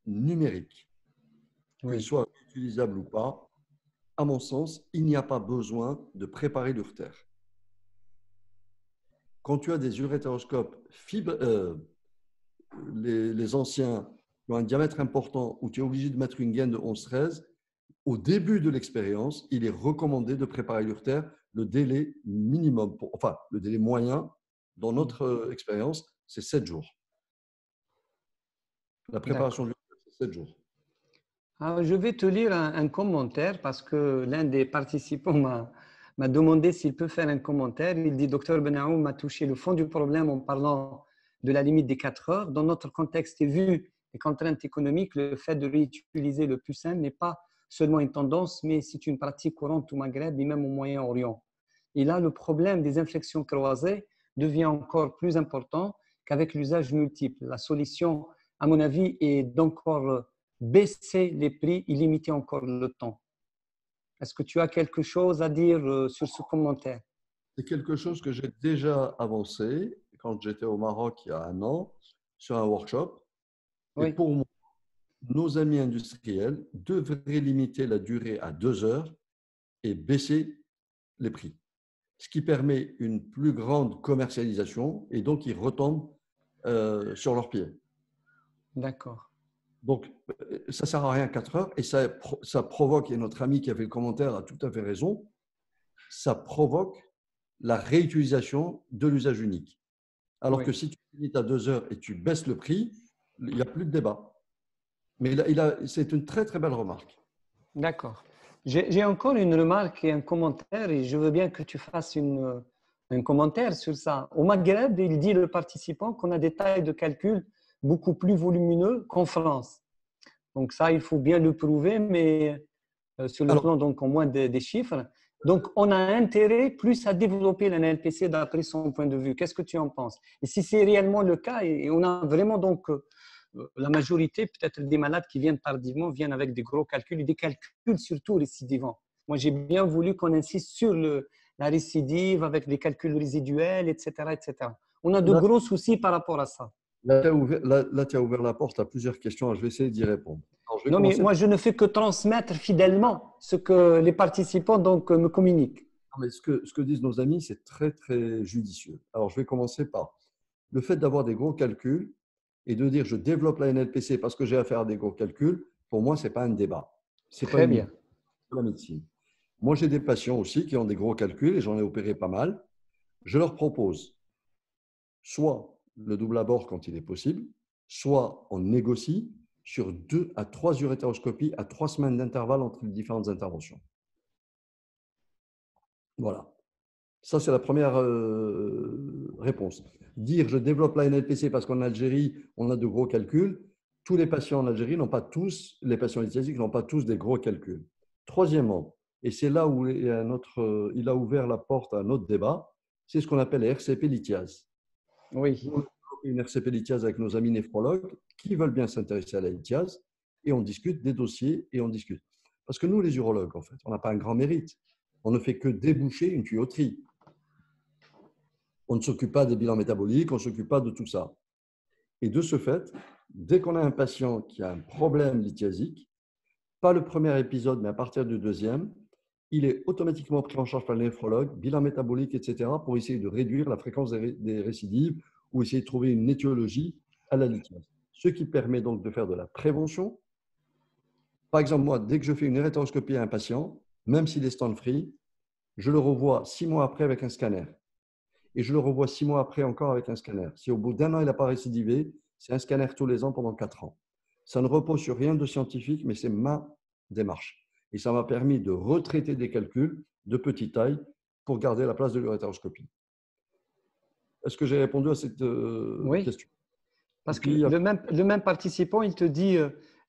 numériques, qu'ils Oui, soient utilisables ou pas, à mon sens, il n'y a pas besoin de préparer l'urtère. Quand tu as des urétéroscopes les anciens qui ont un diamètre important où tu es obligé de mettre une gaine de 11-13, au début de l'expérience, il est recommandé de préparer l'urtère. Le délai minimum, enfin le délai moyen dans notre expérience, c'est 7 jours. La préparation de l'urtère, c'est 7 jours. Alors, je vais te lire un commentaire parce que l'un des participants m'a demandé s'il peut faire un commentaire. Il dit: Docteur Benaoum m'a touché le fond du problème en parlant de la limite des 4 heures. Dans notre contexte et vu les contraintes économiques, le fait de réutiliser le plus simple n'est pas seulement une tendance, mais c'est une pratique courante au Maghreb et même au Moyen-Orient. Et là, le problème des inflexions croisées devient encore plus important qu'avec l'usage multiple. La solution, à mon avis, est d'encore baisser les prix et limiter encore le temps. Est-ce que tu as quelque chose à dire sur ce commentaire? C'est quelque chose que j'ai déjà avancé quand j'étais au Maroc il y a un an sur un workshop. Et Oui, pour moi, nos amis industriels devraient limiter la durée à 2 heures et baisser les prix, ce qui permet une plus grande commercialisation et donc ils retombent sur leurs pieds. d'accord. Donc, ça ne sert à rien 4 heures et ça provoque, et notre ami qui a fait le commentaire a tout à fait raison, ça provoque la réutilisation de l'usage unique. Alors que si tu limites à 2 heures et tu baisses le prix, il n'y a plus de débat. Mais c'est une très belle remarque. D'accord. J'ai encore une remarque et un commentaire et je veux bien que tu fasses un commentaire sur ça. Au Maghreb, il dit le participant qu'on a des tailles de calcul beaucoup plus volumineux qu'en France. Donc ça, il faut bien le prouver, mais sur le plan donc au moins des chiffres. Donc on a intérêt plus à développer l'NLPC d'après son point de vue. Qu'est-ce que tu en penses? Et si c'est réellement le cas, et on a vraiment donc la majorité, peut-être des malades qui viennent tardivement, viennent avec des gros calculs et des calculs surtout récidivants. Moi, j'ai bien voulu qu'on insiste sur la récidive avec des calculs résiduels, etc., etc. On a de gros soucis par rapport à ça. Là, tu as ouvert la porte à plusieurs questions. Je vais essayer d'y répondre. Alors, Non, mais moi, je ne fais que transmettre fidèlement ce que les participants donc, me communiquent. Non, mais ce que disent nos amis, c'est très, très judicieux. Alors, je vais commencer par le fait d'avoir des gros calculs et de dire je développe la NLPC parce que j'ai à faire des gros calculs. Pour moi, ce n'est pas un débat. Ce n'est pas Très une bien. idée de la médecine. Moi, j'ai des patients aussi qui ont des gros calculs et j'en ai opéré pas mal. Je leur propose soit le double abord quand il est possible, soit on négocie sur 2 à 3 urétéroscopies à 3 semaines d'intervalle entre les différentes interventions. Voilà. Ça, c'est la première réponse. Dire je développe la NLPC parce qu'en Algérie, on a de gros calculs. Tous les patients en Algérie n'ont pas tous, les patients lithiasiques n'ont pas tous des gros calculs. Troisièmement, et c'est là où il a ouvert la porte à un autre débat, c'est ce qu'on appelle les RCP lithiases. Oui. Nous, on a une RCP lithiase avec nos amis néphrologues qui veulent bien s'intéresser à la lithiase et on discute des dossiers et on discute. Parce que nous, les urologues, en fait, on n'a pas un grand mérite. On ne fait que déboucher une tuyauterie. On ne s'occupe pas des bilans métaboliques, on ne s'occupe pas de tout ça. Et de ce fait, dès qu'on a un patient qui a un problème lithiasique, pas le premier épisode, mais à partir du deuxième, il est automatiquement pris en charge par le néphrologue, bilan métabolique, etc., pour essayer de réduire la fréquence des récidives ou essayer de trouver une étiologie à la lithiase. Ce qui permet donc de faire de la prévention. Par exemple, moi, dès que je fais une urétéroscopie à un patient, même s'il est stand-free, je le revois 6 mois après avec un scanner. Et je le revois 6 mois après encore avec un scanner. Si au bout d'un an, il n'a pas récidivé, c'est un scanner tous les ans pendant 4 ans. Ça ne repose sur rien de scientifique, mais c'est ma démarche. Et ça m'a permis de retraiter des calculs de petite taille pour garder la place de l'urétéroscopie. Est-ce que j'ai répondu à cette Oui. question? Parce que le même participant, il te dit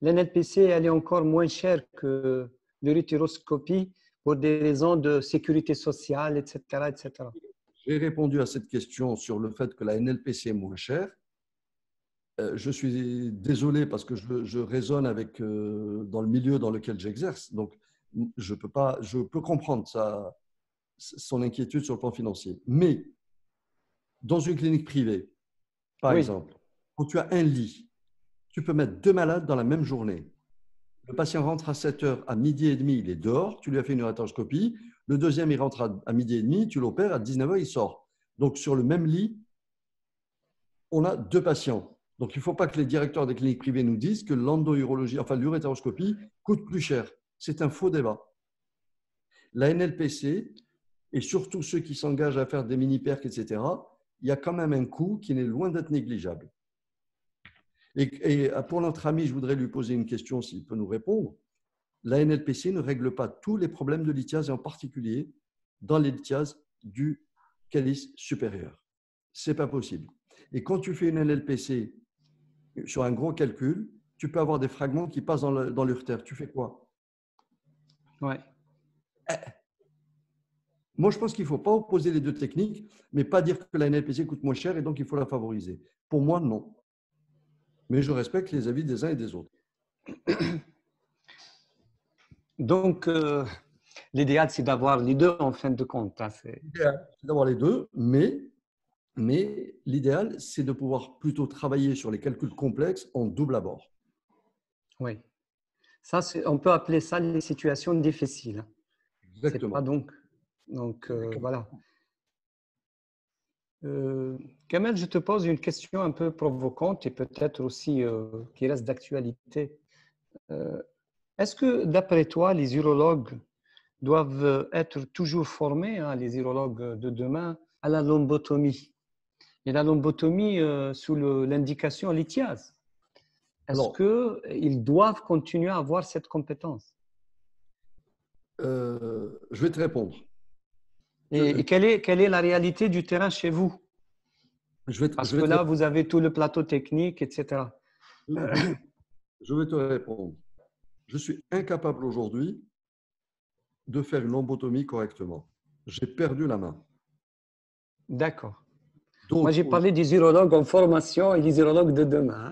l'NLPC, elle est encore moins chère que l'urétéroscopie pour des raisons de sécurité sociale, etc., etc. J'ai répondu à cette question sur le fait que la NLPC est moins chère. Je suis désolé parce que je raisonne avec, dans le milieu dans lequel j'exerce. Donc, je peux comprendre son inquiétude sur le plan financier. Mais dans une clinique privée, par exemple, quand tu as un lit, tu peux mettre 2 malades dans la même journée. Le patient rentre à 7 heures, à midi et demi, il est dehors, tu lui as fait une urétéroscopie. Le deuxième, il rentre à midi et demi, tu l'opères, à 19 heures, il sort. Donc, sur le même lit, on a 2 patients. Donc, il ne faut pas que les directeurs des cliniques privées nous disent que l'endourologie, enfin l'urétéroscopie, coûte plus cher. C'est un faux débat. La NLPC, et surtout ceux qui s'engagent à faire des mini-percs, etc., il y a quand même un coût qui n'est loin d'être négligeable. Et pour notre ami, je voudrais lui poser une question s'il peut nous répondre. La NLPC ne règle pas tous les problèmes de lithiase, et en particulier dans les lithiases du calice supérieur. Ce n'est pas possible. Et quand tu fais une NLPC sur un gros calcul, tu peux avoir des fragments qui passent dans l'urtère. Tu fais quoi? Ouais. Moi, je pense qu'il ne faut pas opposer les deux techniques, mais pas dire que la NLPC coûte moins cher et donc il faut la favoriser. Pour moi, non. Mais je respecte les avis des uns et des autres. Donc, l'idéal, c'est d'avoir les deux en fin de compte. Hein, c'est d'avoir les deux, mais l'idéal, c'est de pouvoir plutôt travailler sur les calculs complexes en double abord. Oui. Ça, on peut appeler ça les situations difficiles. Exactement. Pas donc voilà. Kamel, je te pose une question un peu provocante et peut-être aussi qui reste d'actualité. Est-ce que, d'après toi, les urologues doivent être toujours formés, hein, les urologues de demain, à la lombotomie? Et la lombotomie sous l'indication lithiase. Est-ce qu'ils doivent continuer à avoir cette compétence? Je vais te répondre. Et quelle est la réalité du terrain chez vous? Parce que là, vous avez tout le plateau technique, etc. Je vais te répondre. Je suis incapable aujourd'hui de faire une lombotomie correctement. J'ai perdu la main. D'accord. Moi, j'ai parlé des urologues en formation et des urologues de demain.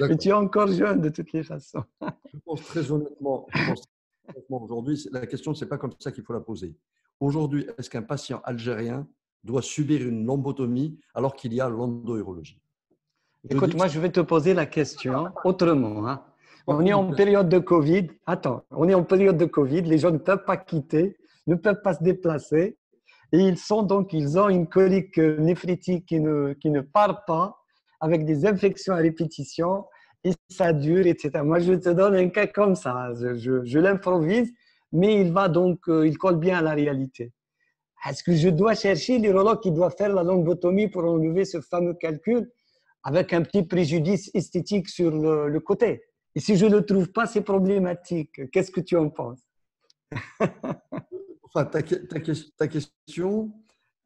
Mais tu es encore jeune de toutes les façons. Je pense très honnêtement, aujourd'hui, la question, ce n'est pas comme ça qu'il faut la poser. Aujourd'hui, est-ce qu'un patient algérien doit subir une lombotomie alors qu'il y a l'endourologie? Écoute, moi, je vais te poser la question autrement. On est en période de Covid. Attends, on est en période de Covid. Les gens ne peuvent pas quitter ne peuvent pas se déplacer. Et ils ont une colique néphritique qui ne part pas, avec des infections à répétition, et ça dure, etc. Moi, je te donne un cas comme ça, je l'improvise, mais il colle bien à la réalité. Est-ce que je dois chercher l'urologue qui doit faire la lombotomie pour enlever ce fameux calcul avec un petit préjudice esthétique sur le côté? Et si je ne le trouve pas, c'est problématique. Qu'est-ce que tu en penses? Enfin, ta question,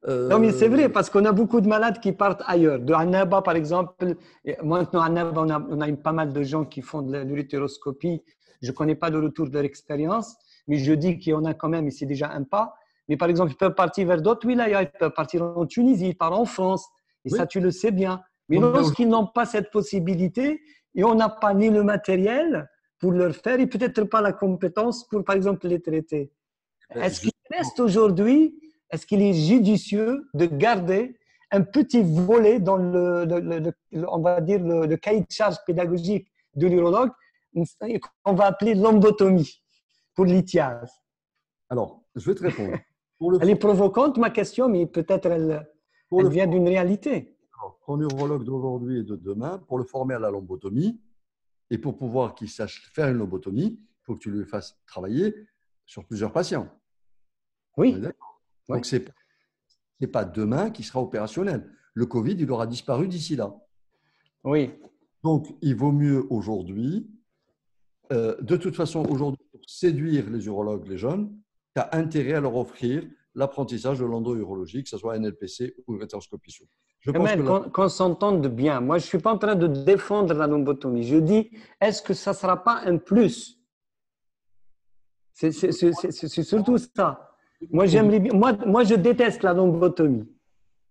Non, mais c'est vrai, parce qu'on a beaucoup de malades qui partent ailleurs. De Annaba, par exemple, maintenant, Annaba, on a pas mal de gens qui font de l'utéroscopie. Je ne connais pas le retour de leur expérience, mais je dis qu'il y en a quand même, et c'est déjà un pas. Mais par exemple, ils peuvent partir vers d'autres wilayas, ils peuvent partir en Tunisie, ils partent en France, et oui. ça, tu le sais bien. Mais Non, mais lorsqu'ils n'ont pas cette possibilité, et on n'a pas ni le matériel pour leur faire, et peut-être pas la compétence pour, par exemple, les traiter. Est-ce qu'il reste aujourd'hui, est-ce qu'il est judicieux de garder un petit volet dans on va dire le cahier de charge pédagogique de l'urologue qu'on va appeler l'embotomie pour l'ITIAS? Alors, je vais te répondre. Elle est provocante, ma question, mais peut-être elle vient d'une réalité. Ton urologue d'aujourd'hui et de demain, pour le former à la lombotomie, et pour pouvoir qu'il sache faire une lobotomie, il faut que tu lui fasses travailler sur plusieurs patients. Oui. Donc, ce n'est pas demain qui sera opérationnel. Le Covid, il aura disparu d'ici là. Oui. Donc, il vaut mieux aujourd'hui, de toute façon, aujourd'hui, pour séduire les urologues, les jeunes, tu as intérêt à leur offrir l'apprentissage de l'endo-urologie, que ce soit NLPC ou uréteroscopie souple. Je pense que qu'on s'entende bien. Moi, je ne suis pas en train de défendre la lombotomie. Je dis, est-ce que ça ne sera pas un plus? C'est surtout ça. Moi, je déteste la lombotomie.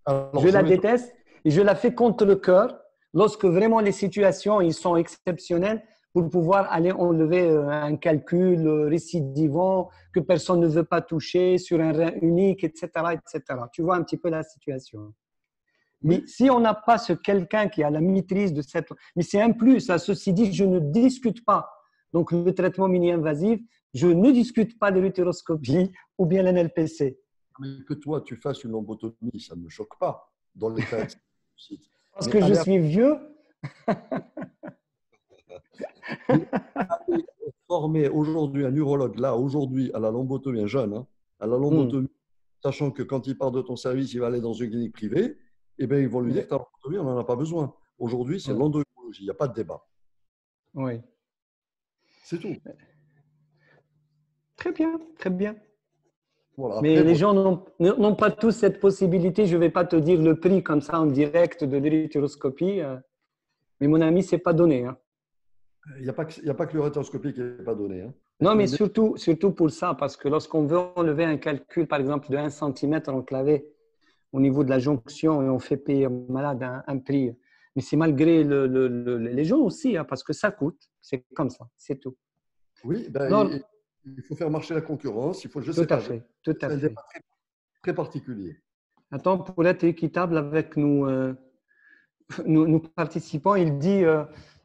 Je la déteste et je la fais contre le cœur lorsque vraiment les situations ils sont exceptionnelles pour pouvoir aller enlever un calcul récidivant que personne ne veut pas toucher sur un rein unique, etc., etc. Tu vois un petit peu la situation. Mais si on n'a pas quelqu'un qui a la maîtrise de cette… Mais c'est un plus. À ceci dit, je ne discute pas. Donc, le traitement mini-invasif, je ne discute pas de l'utéroscopie ou bien l'NLPC. Mais que toi, tu fasses une lombotomie, ça ne me choque pas dans les cas de site. Parce que je suis vieux. Former aujourd'hui un urologue, là, aujourd'hui, à la lombotomie, un jeune, hein, à la lombotomie, sachant que quand il part de ton service, il va aller dans une clinique privée, eh bien, ils vont lui dire que ta lombotomie, on n'en a pas besoin. Aujourd'hui, c'est l'endo-urologie, il n'y a pas de débat. Oui. C'est tout. Très bien, très bien. Voilà, mais les gens n'ont pas tous cette possibilité. Je ne vais pas te dire le prix comme ça en direct de l'utéroscopie, mais mon ami, ce n'est pas donné. Hein. Il n'y a pas que l'uréteroscopie qui n'est pas donné. Hein. Non, mais surtout pour ça, parce que lorsqu'on veut enlever un calcul, par exemple, de 1 cm enclavé au niveau de la jonction et on fait payer au malade un prix, mais c'est malgré les gens aussi, hein, parce que ça coûte. C'est comme ça, c'est tout. Oui, ben, alors, il faut faire marcher la concurrence. Il faut, je tout sais à pas, fait, tout à fait. C'est un débat très particulier. Attends, pour être équitable avec nous participants, il dit…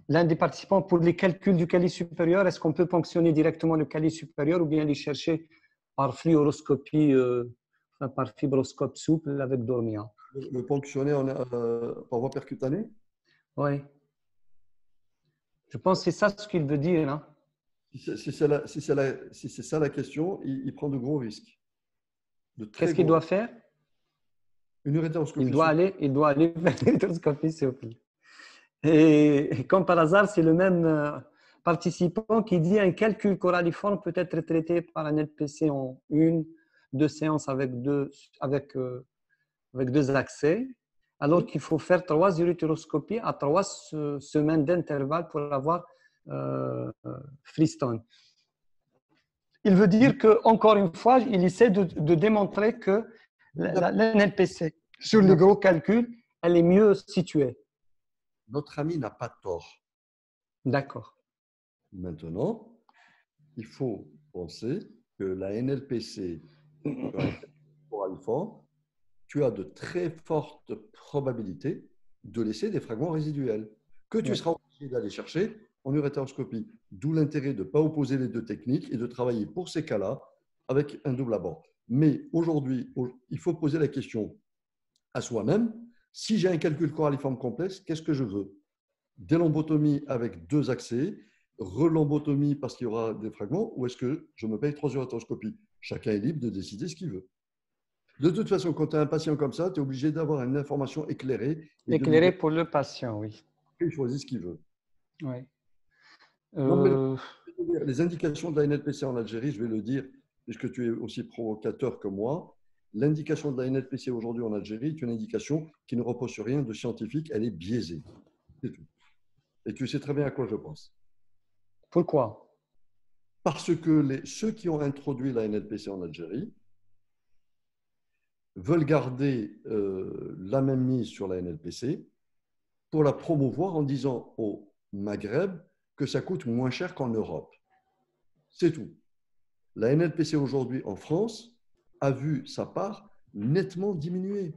l'un des participants, pour les calculs du calice supérieur, est-ce qu'on peut ponctionner directement le calice supérieur ou bien les chercher par fluoroscopie, par fibroscope souple avec Dormia? Le ponctionner par voie percutanée? Oui. Je pense que c'est ça ce qu'il veut dire. Hein. Si c'est ça la question, il prend de gros risques. Qu'est-ce qu'il doit faire? Une uréteroscopie il doit aller faire une uréteroscopie souple. Et comme par hasard, c'est le même participant qui dit un calcul coralliforme peut être traité par un LPC en 1-2 séances avec deux accès, alors qu'il faut faire 3 uréteroscopies à 3 semaines d'intervalle pour avoir Freestone. Il veut dire que, encore une fois, il essaie de démontrer que l'NLPC, sur les gros calculs, elle est mieux située. Notre ami n'a pas tort. D'accord. Maintenant, il faut penser que la NLPC, tu as de très fortes probabilités de laisser des fragments résiduels que tu seras obligé d'aller chercher en uréteroscopie. D'où l'intérêt de ne pas opposer les deux techniques et de travailler pour ces cas-là avec un double abord. Mais aujourd'hui, il faut poser la question à soi-même. Si j'ai un calcul coraliforme complexe, qu'est-ce que je veux? Des lombotomies avec 2 accès, relombotomie parce qu'il y aura des fragments, ou est-ce que je me paye 3 urétroscopies? Chacun est libre de décider ce qu'il veut. De toute façon, quand tu as un patient comme ça, tu es obligé d'avoir une information éclairée et de lui Éclairé dire pour le patient, oui. qu'il choisit ce qu'il veut. Oui. Non, mais les indications de la NLPC en Algérie, je vais le dire, puisque tu es aussi provocateur que moi, l'indication de la NLPC aujourd'hui en Algérie est une indication qui ne repose sur rien de scientifique, elle est biaisée. C'est tout. Et tu sais très bien à quoi je pense. Pourquoi? Parce que ceux qui ont introduit la NLPC en Algérie veulent garder la même mise sur la NLPC pour la promouvoir en disant au Maghreb que ça coûte moins cher qu'en Europe. C'est tout. La NLPC aujourd'hui en France a vu sa part nettement diminuer.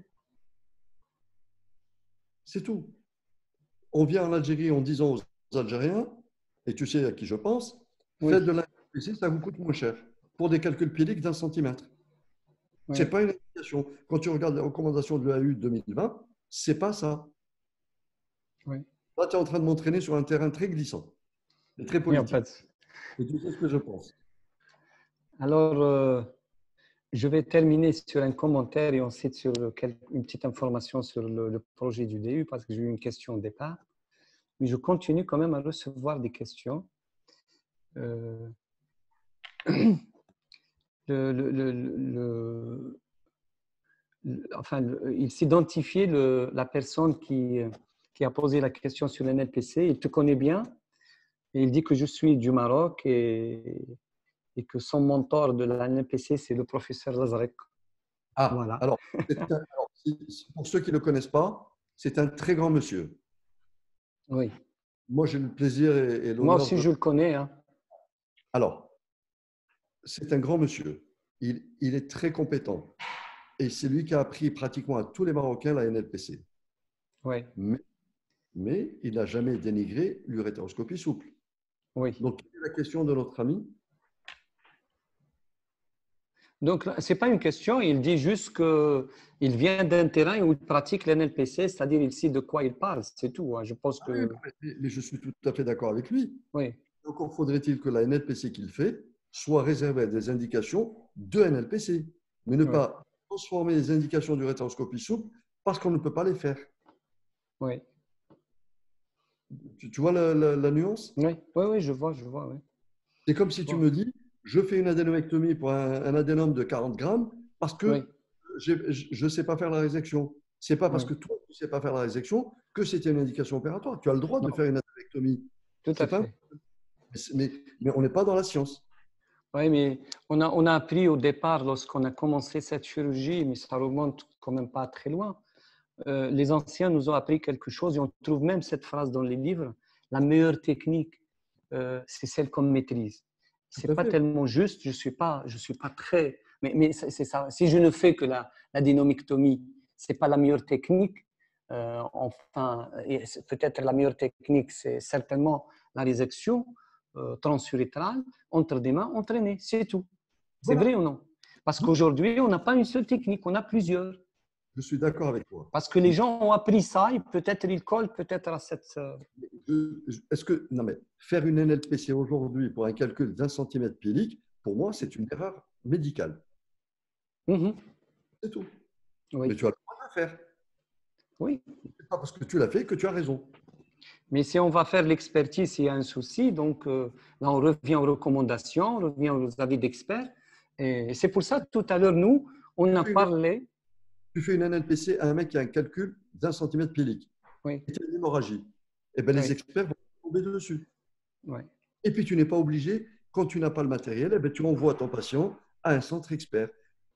C'est tout. On vient en Algérie en disant aux Algériens, et tu sais à qui je pense, Oui. faites de la NLPC, ça vous coûte moins cher pour des calculs pédiques d'1 centimètre. Oui. Ce n'est pas une indication. Quand tu regardes les recommandations de l'EAU 2020, ce n'est pas ça. Oui. Là, tu es en train de m'entraîner sur un terrain très glissant et très Il n'y a politique. pas de... Et tu sais ce que je pense. Alors, je vais terminer sur un commentaire et ensuite sur une petite information sur le projet du DU parce que j'ai eu une question au départ. Mais je continue quand même à recevoir des questions. Enfin, il s'identifiait la personne qui a posé la question sur l'NLPC. Il te connaît bien et il dit que je suis du Maroc et que son mentor de la NLPC, c'est le professeur Lazarek. Ah, Voilà. alors, pour ceux qui ne le connaissent pas, c'est un très grand monsieur. Oui. Moi, j'ai le plaisir et Moi l'honneur aussi, de… je le connais. Hein. Alors, c'est un grand monsieur. Il est très compétent. Et c'est lui qui a appris pratiquement à tous les Marocains la NLPC. Oui. Mais il n'a jamais dénigré l'urétéroscopie souple. Oui. Donc, quelle est la question de notre ami? Donc, ce n'est pas une question. Il dit juste qu'il vient d'un terrain où il pratique l'NLPC, c'est-à-dire il sait de quoi il parle. C'est tout. Hein. Je pense Ah que… oui, mais je suis tout à fait d'accord avec lui. Oui. Encore faudrait-il que la NLPC qu'il fait soit réservée à des indications de NLPC, mais ne Oui. pas transformer les indications d'urétéroscopie souple parce qu'on ne peut pas les faire. Oui. Tu vois la nuance? Oui. Oui, oui, je vois, je vois. Oui. C'est comme si tu me dis, je fais une adénomectomie pour un adénome de 40 grammes parce Oui. que je ne sais pas faire la résection. Ce n'est pas parce Oui. que toi, tu ne sais pas faire la résection que c'était une indication opératoire. Tu as le droit de Non, faire une adénomectomie. tout à C'est pas, fait. mais on n'est pas dans la science. Oui, mais on a appris au départ, lorsqu'on a commencé cette chirurgie, mais ça remonte quand même pas très loin, les anciens nous ont appris quelque chose et on trouve même cette phrase dans les livres, la meilleure technique, c'est celle qu'on maîtrise. Tout C'est à pas fait. tellement juste, je suis pas très, mais c'est ça. Si je ne fais que la dynamectomie, c'est pas la meilleure technique. Enfin, peut-être la meilleure technique, c'est certainement la résection transurétrale entre des mains entraînées, c'est tout. C'est Voilà. vrai ou non? Parce qu'aujourd'hui, on n'a pas une seule technique, on a plusieurs. Je suis d'accord avec toi. Parce que les gens ont appris ça et peut-être ils collent peut-être à cette… Est-ce que, non mais, faire une NLPC aujourd'hui pour un calcul d'1 centimètre pédique, pour moi, c'est une erreur médicale. C'est tout. Mais Oui, tu as le droit de la faire. oui. C'est pas parce que tu l'as fait que tu as raison. Mais si on va faire l'expertise, s'il y a un souci, donc là, on revient aux recommandations, on revient aux avis d'experts. Et c'est pour ça, tout à l'heure, nous, on a parlé… Tu fais une NLPC à un mec qui a un calcul d'1 centimètre pédique Oui, et tu as une hémorragie. Eh ben, les oui, experts vont tomber dessus. oui. Et puis, tu n'es pas obligé, quand tu n'as pas le matériel, eh ben, tu envoies ton patient à un centre expert.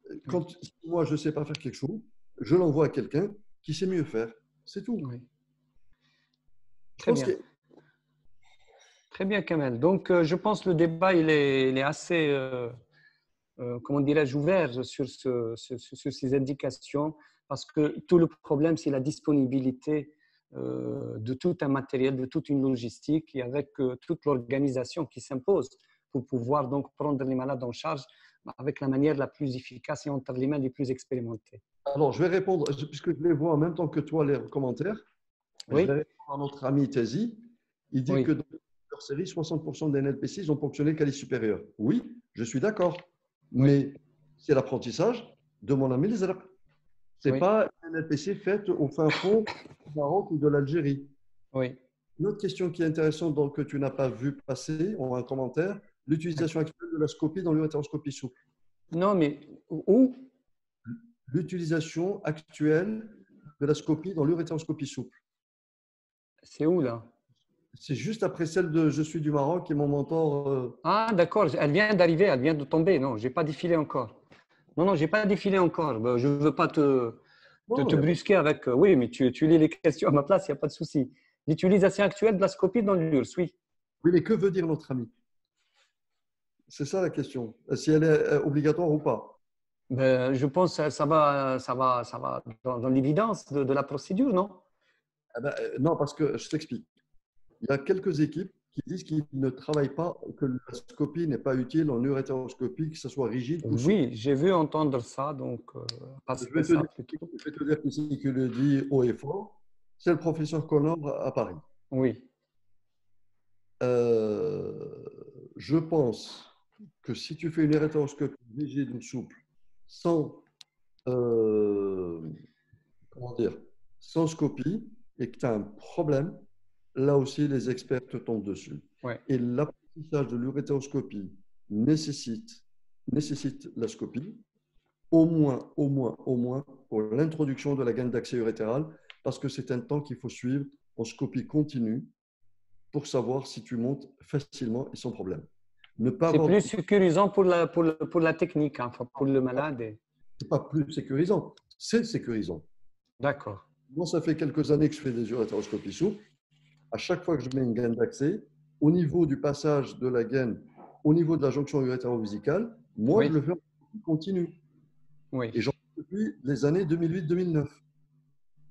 Oui, Quand moi, je ne sais pas faire quelque chose, je l'envoie à quelqu'un qui sait mieux faire. C'est tout. oui. Je Très pense bien. que Très bien, Kamel. Donc, je pense que le débat, il est assez, comment dirais-je, ouvert sur ces indications parce que tout le problème, c'est la disponibilité de tout un matériel, de toute une logistique et avec toute l'organisation qui s'impose pour pouvoir donc prendre les malades en charge avec la manière la plus efficace et entre les mains les plus expérimentées. Alors, je vais répondre, puisque je les vois en même temps que toi, les commentaires. Je Oui, vais répondre à notre ami Tézi. Il dit que oui, dans leur série, 60% des NLPC, ils ont ponctionné le qualifié supérieur. Oui, je suis d'accord. oui, Mais c'est l'apprentissage de mon ami les Arabes. Ce n'est oui, pas un NLPC fait au fin fond du Maroc ou de l'Algérie. oui. Une autre question qui est intéressante, donc, que tu n'as pas vu passer, ou un commentaire, l'utilisation actuelle de la scopie dans l'urétéroscopie souple. Non, mais où? L'utilisation actuelle de la scopie dans l'urétéroscopie souple. C'est où là? C'est juste après celle de Je suis du Maroc et mon mentor. Ah, d'accord, elle vient d'arriver, elle vient de tomber. Non, j'ai pas défilé encore. Non, non, j'ai pas défilé encore. Ben, je veux pas Non, te il y a pas- brusquer avec. Oui, mais tu lis les questions à ma place, il n'y a pas de souci. L'utilisation actuelle de la scopie dans l'URSS, oui. Oui, mais que veut dire notre ami? C'est ça la question. Si elle est obligatoire ou pas. Ben, je pense que ça va dans l'évidence de la procédure, non? Eh ben, non, parce que je t'explique. Il y a quelques équipes qui disent qu'ils ne travaillent pas, que la scopie n'est pas utile en urétéroscopie, que ce soit rigide ou souple. Oui, j'ai vu entendre ça, donc Je passer vais te ça dire, plutôt. je vais te dire ici qui le dit haut et fort. C'est le professeur Collomb à Paris. Oui, Euh, je pense que si tu fais une urétéroscopie rigide ou souple, sans, euh, comment dire, sans scopie, et que tu as un problème, là aussi, les experts te tombent dessus. oui. Et l'apprentissage de l'urétéroscopie nécessite la scopie, au moins, pour l'introduction de la gaine d'accès urétéral, parce que c'est un temps qu'il faut suivre en scopie continue pour savoir si tu montes facilement et sans problème. Ne pas C'est avoir, plus sécurisant pour la technique, hein, enfin, pour le malade. c'est pas plus sécurisant, c'est sécurisant. D'accord. Moi, ça fait quelques années que je fais des urétéroscopies souples. À chaque fois que je mets une gaine d'accès, au niveau du passage de la gaine, au niveau de la jonction urétéro-vésicale, moi, je Oui, le fais en continu. oui, Et j'en fais depuis les années 2008-2009.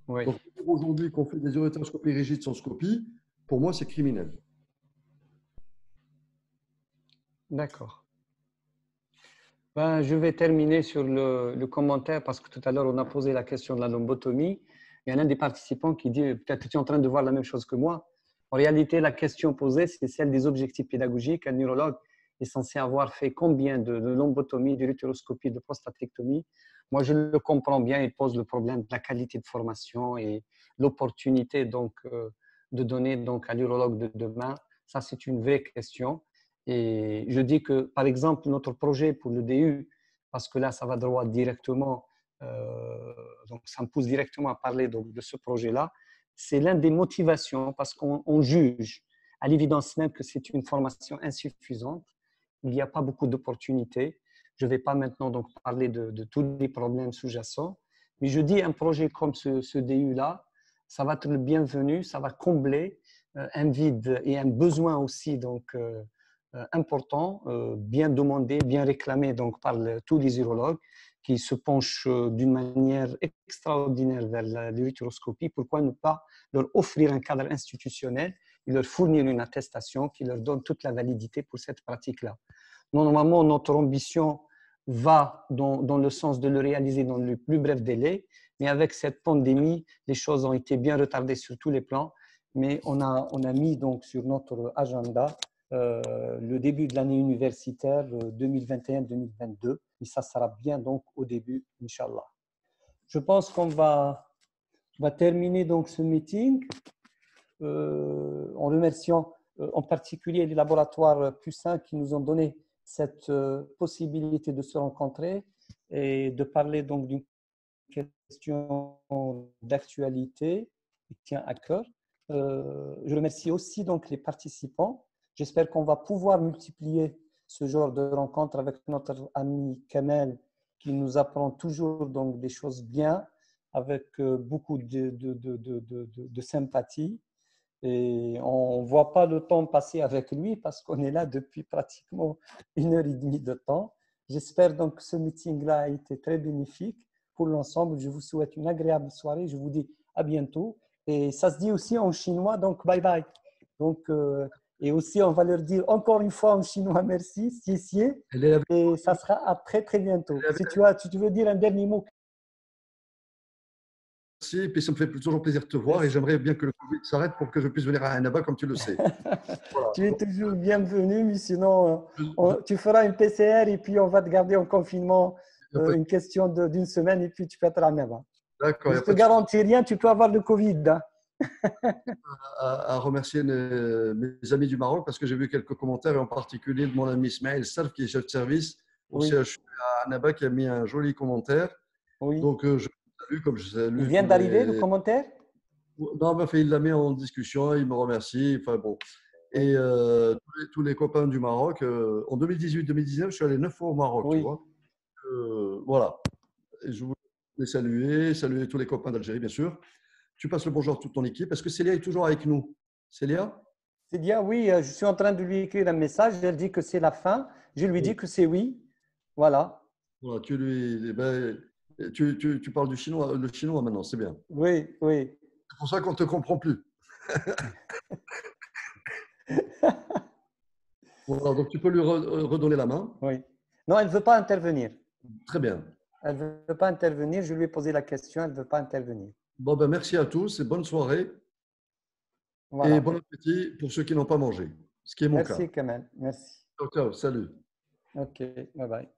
oui. Donc, aujourd'hui, qu'on fait des urétéroscopies rigides sans scopie, pour moi, c'est criminel. D'accord. Ben, je vais terminer sur le commentaire parce que tout à l'heure, on a posé la question de la lombotomie. Il y a l'un des participants qui dit peut-être que tu es en train de voir la même chose que moi. En réalité, la question posée, c'est celle des objectifs pédagogiques. Un neurologue est censé avoir fait combien de lombotomie, de l'utéroscopie, de prostatectomie. Moi, je le comprends bien. Il pose le problème de la qualité de formation et l'opportunité donc de donner donc à l'urologue de demain. Ça, c'est une vraie question. Et je dis que, par exemple, notre projet pour le DU, parce que là, ça va droit directement, donc ça me pousse directement à parler donc, de ce projet-là, c'est l'une des motivations parce qu'on juge à l'évidence même que c'est une formation insuffisante. Il n'y a pas beaucoup d'opportunités. Je ne vais pas maintenant donc parler de tous les problèmes sous-jacents, mais je dis un projet comme ce DU-là, ça va être le bienvenu, ça va combler un vide et un besoin aussi donc, important, bien demandé, bien réclamé donc, par tous les urologues qui se penchent d'une manière extraordinaire vers l'utéroscopie. Pourquoi ne pas leur offrir un cadre institutionnel et leur fournir une attestation qui leur donne toute la validité pour cette pratique-là? Normalement, notre ambition va dans le sens de le réaliser dans le plus bref délai, mais avec cette pandémie, les choses ont été bien retardées sur tous les plans, mais on a mis donc sur notre agenda le début de l'année universitaire 2021-2022, et ça sera bien donc au début, Inch'Allah. Je pense qu'on va terminer donc ce meeting en remerciant en particulier les laboratoires Poussin qui nous ont donné cette possibilité de se rencontrer et de parler donc d'une question d'actualité qui tient à cœur. Je remercie aussi donc les participants. J'espère qu'on va pouvoir multiplier ce genre de rencontres avec notre ami Kamel qui nous apprend toujours donc des choses bien avec beaucoup de sympathie. Et on ne voit pas le temps passer avec lui parce qu'on est là depuis pratiquement 1 heure et demie de temps. J'espère donc que ce meeting-là a été très bénéfique pour l'ensemble. Je vous souhaite une agréable soirée. Je vous dis à bientôt. Et ça se dit aussi en chinois, donc bye bye. Donc, Et aussi, on va leur dire encore une fois en chinois merci, xie xie, Elle est avec, et ça sera à très très bientôt. elle est Si avec tu veux dire un dernier mot. merci, et puis ça me fait toujours plaisir de te voir et Merci. j'aimerais bien que le Covid s'arrête pour que je puisse venir à Annaba comme tu le sais. Voilà. Tu es toujours bienvenu, mais sinon, Je- tu feras une PCR et puis on va te garder en confinement y a pas- une question d'une semaine et puis tu peux être à Neva. D'accord, il Je n'y a te pas de souci. garantis rien, tu peux avoir le Covid, hein. À remercier mes amis du Maroc parce que j'ai vu quelques commentaires, et en particulier de mon ami Ismaël Salf, qui est chef de service au Oui, CHU à Annaba, qui a mis un joli commentaire. oui. Donc, je salue comme je Il salue vient tous d'arriver, le les. commentaire? Non, mais enfin, il l'a mis en discussion, il me remercie. Enfin, bon. Et Oui, tous les copains du Maroc, en 2018-2019, je suis allé 9 fois au Maroc, tu oui. vois. Voilà. Et je voulais saluer tous les copains d'Algérie, bien sûr. Tu passes le bonjour à toute ton équipe. Est-ce que Célia est toujours avec nous? Célia? C'est bien, oui, je suis en train de lui écrire un message. Elle dit que c'est la fin. Je lui dis Oui. que c'est oui. Voilà. Voilà, tu parles du chinois, le chinois maintenant, c'est bien. Oui, oui. C'est pour ça qu'on ne te comprend plus. Voilà, donc tu peux lui redonner la main. Oui. Non, elle ne veut pas intervenir. Très bien. Elle ne veut pas intervenir. Je lui ai posé la question. Elle ne veut pas intervenir. Bon, ben, merci à tous et bonne soirée et Voilà. bon appétit pour ceux qui n'ont pas mangé, ce qui est mon cas. Merci, Kamel. Merci. Ciao, ciao, salut. OK. Bye bye.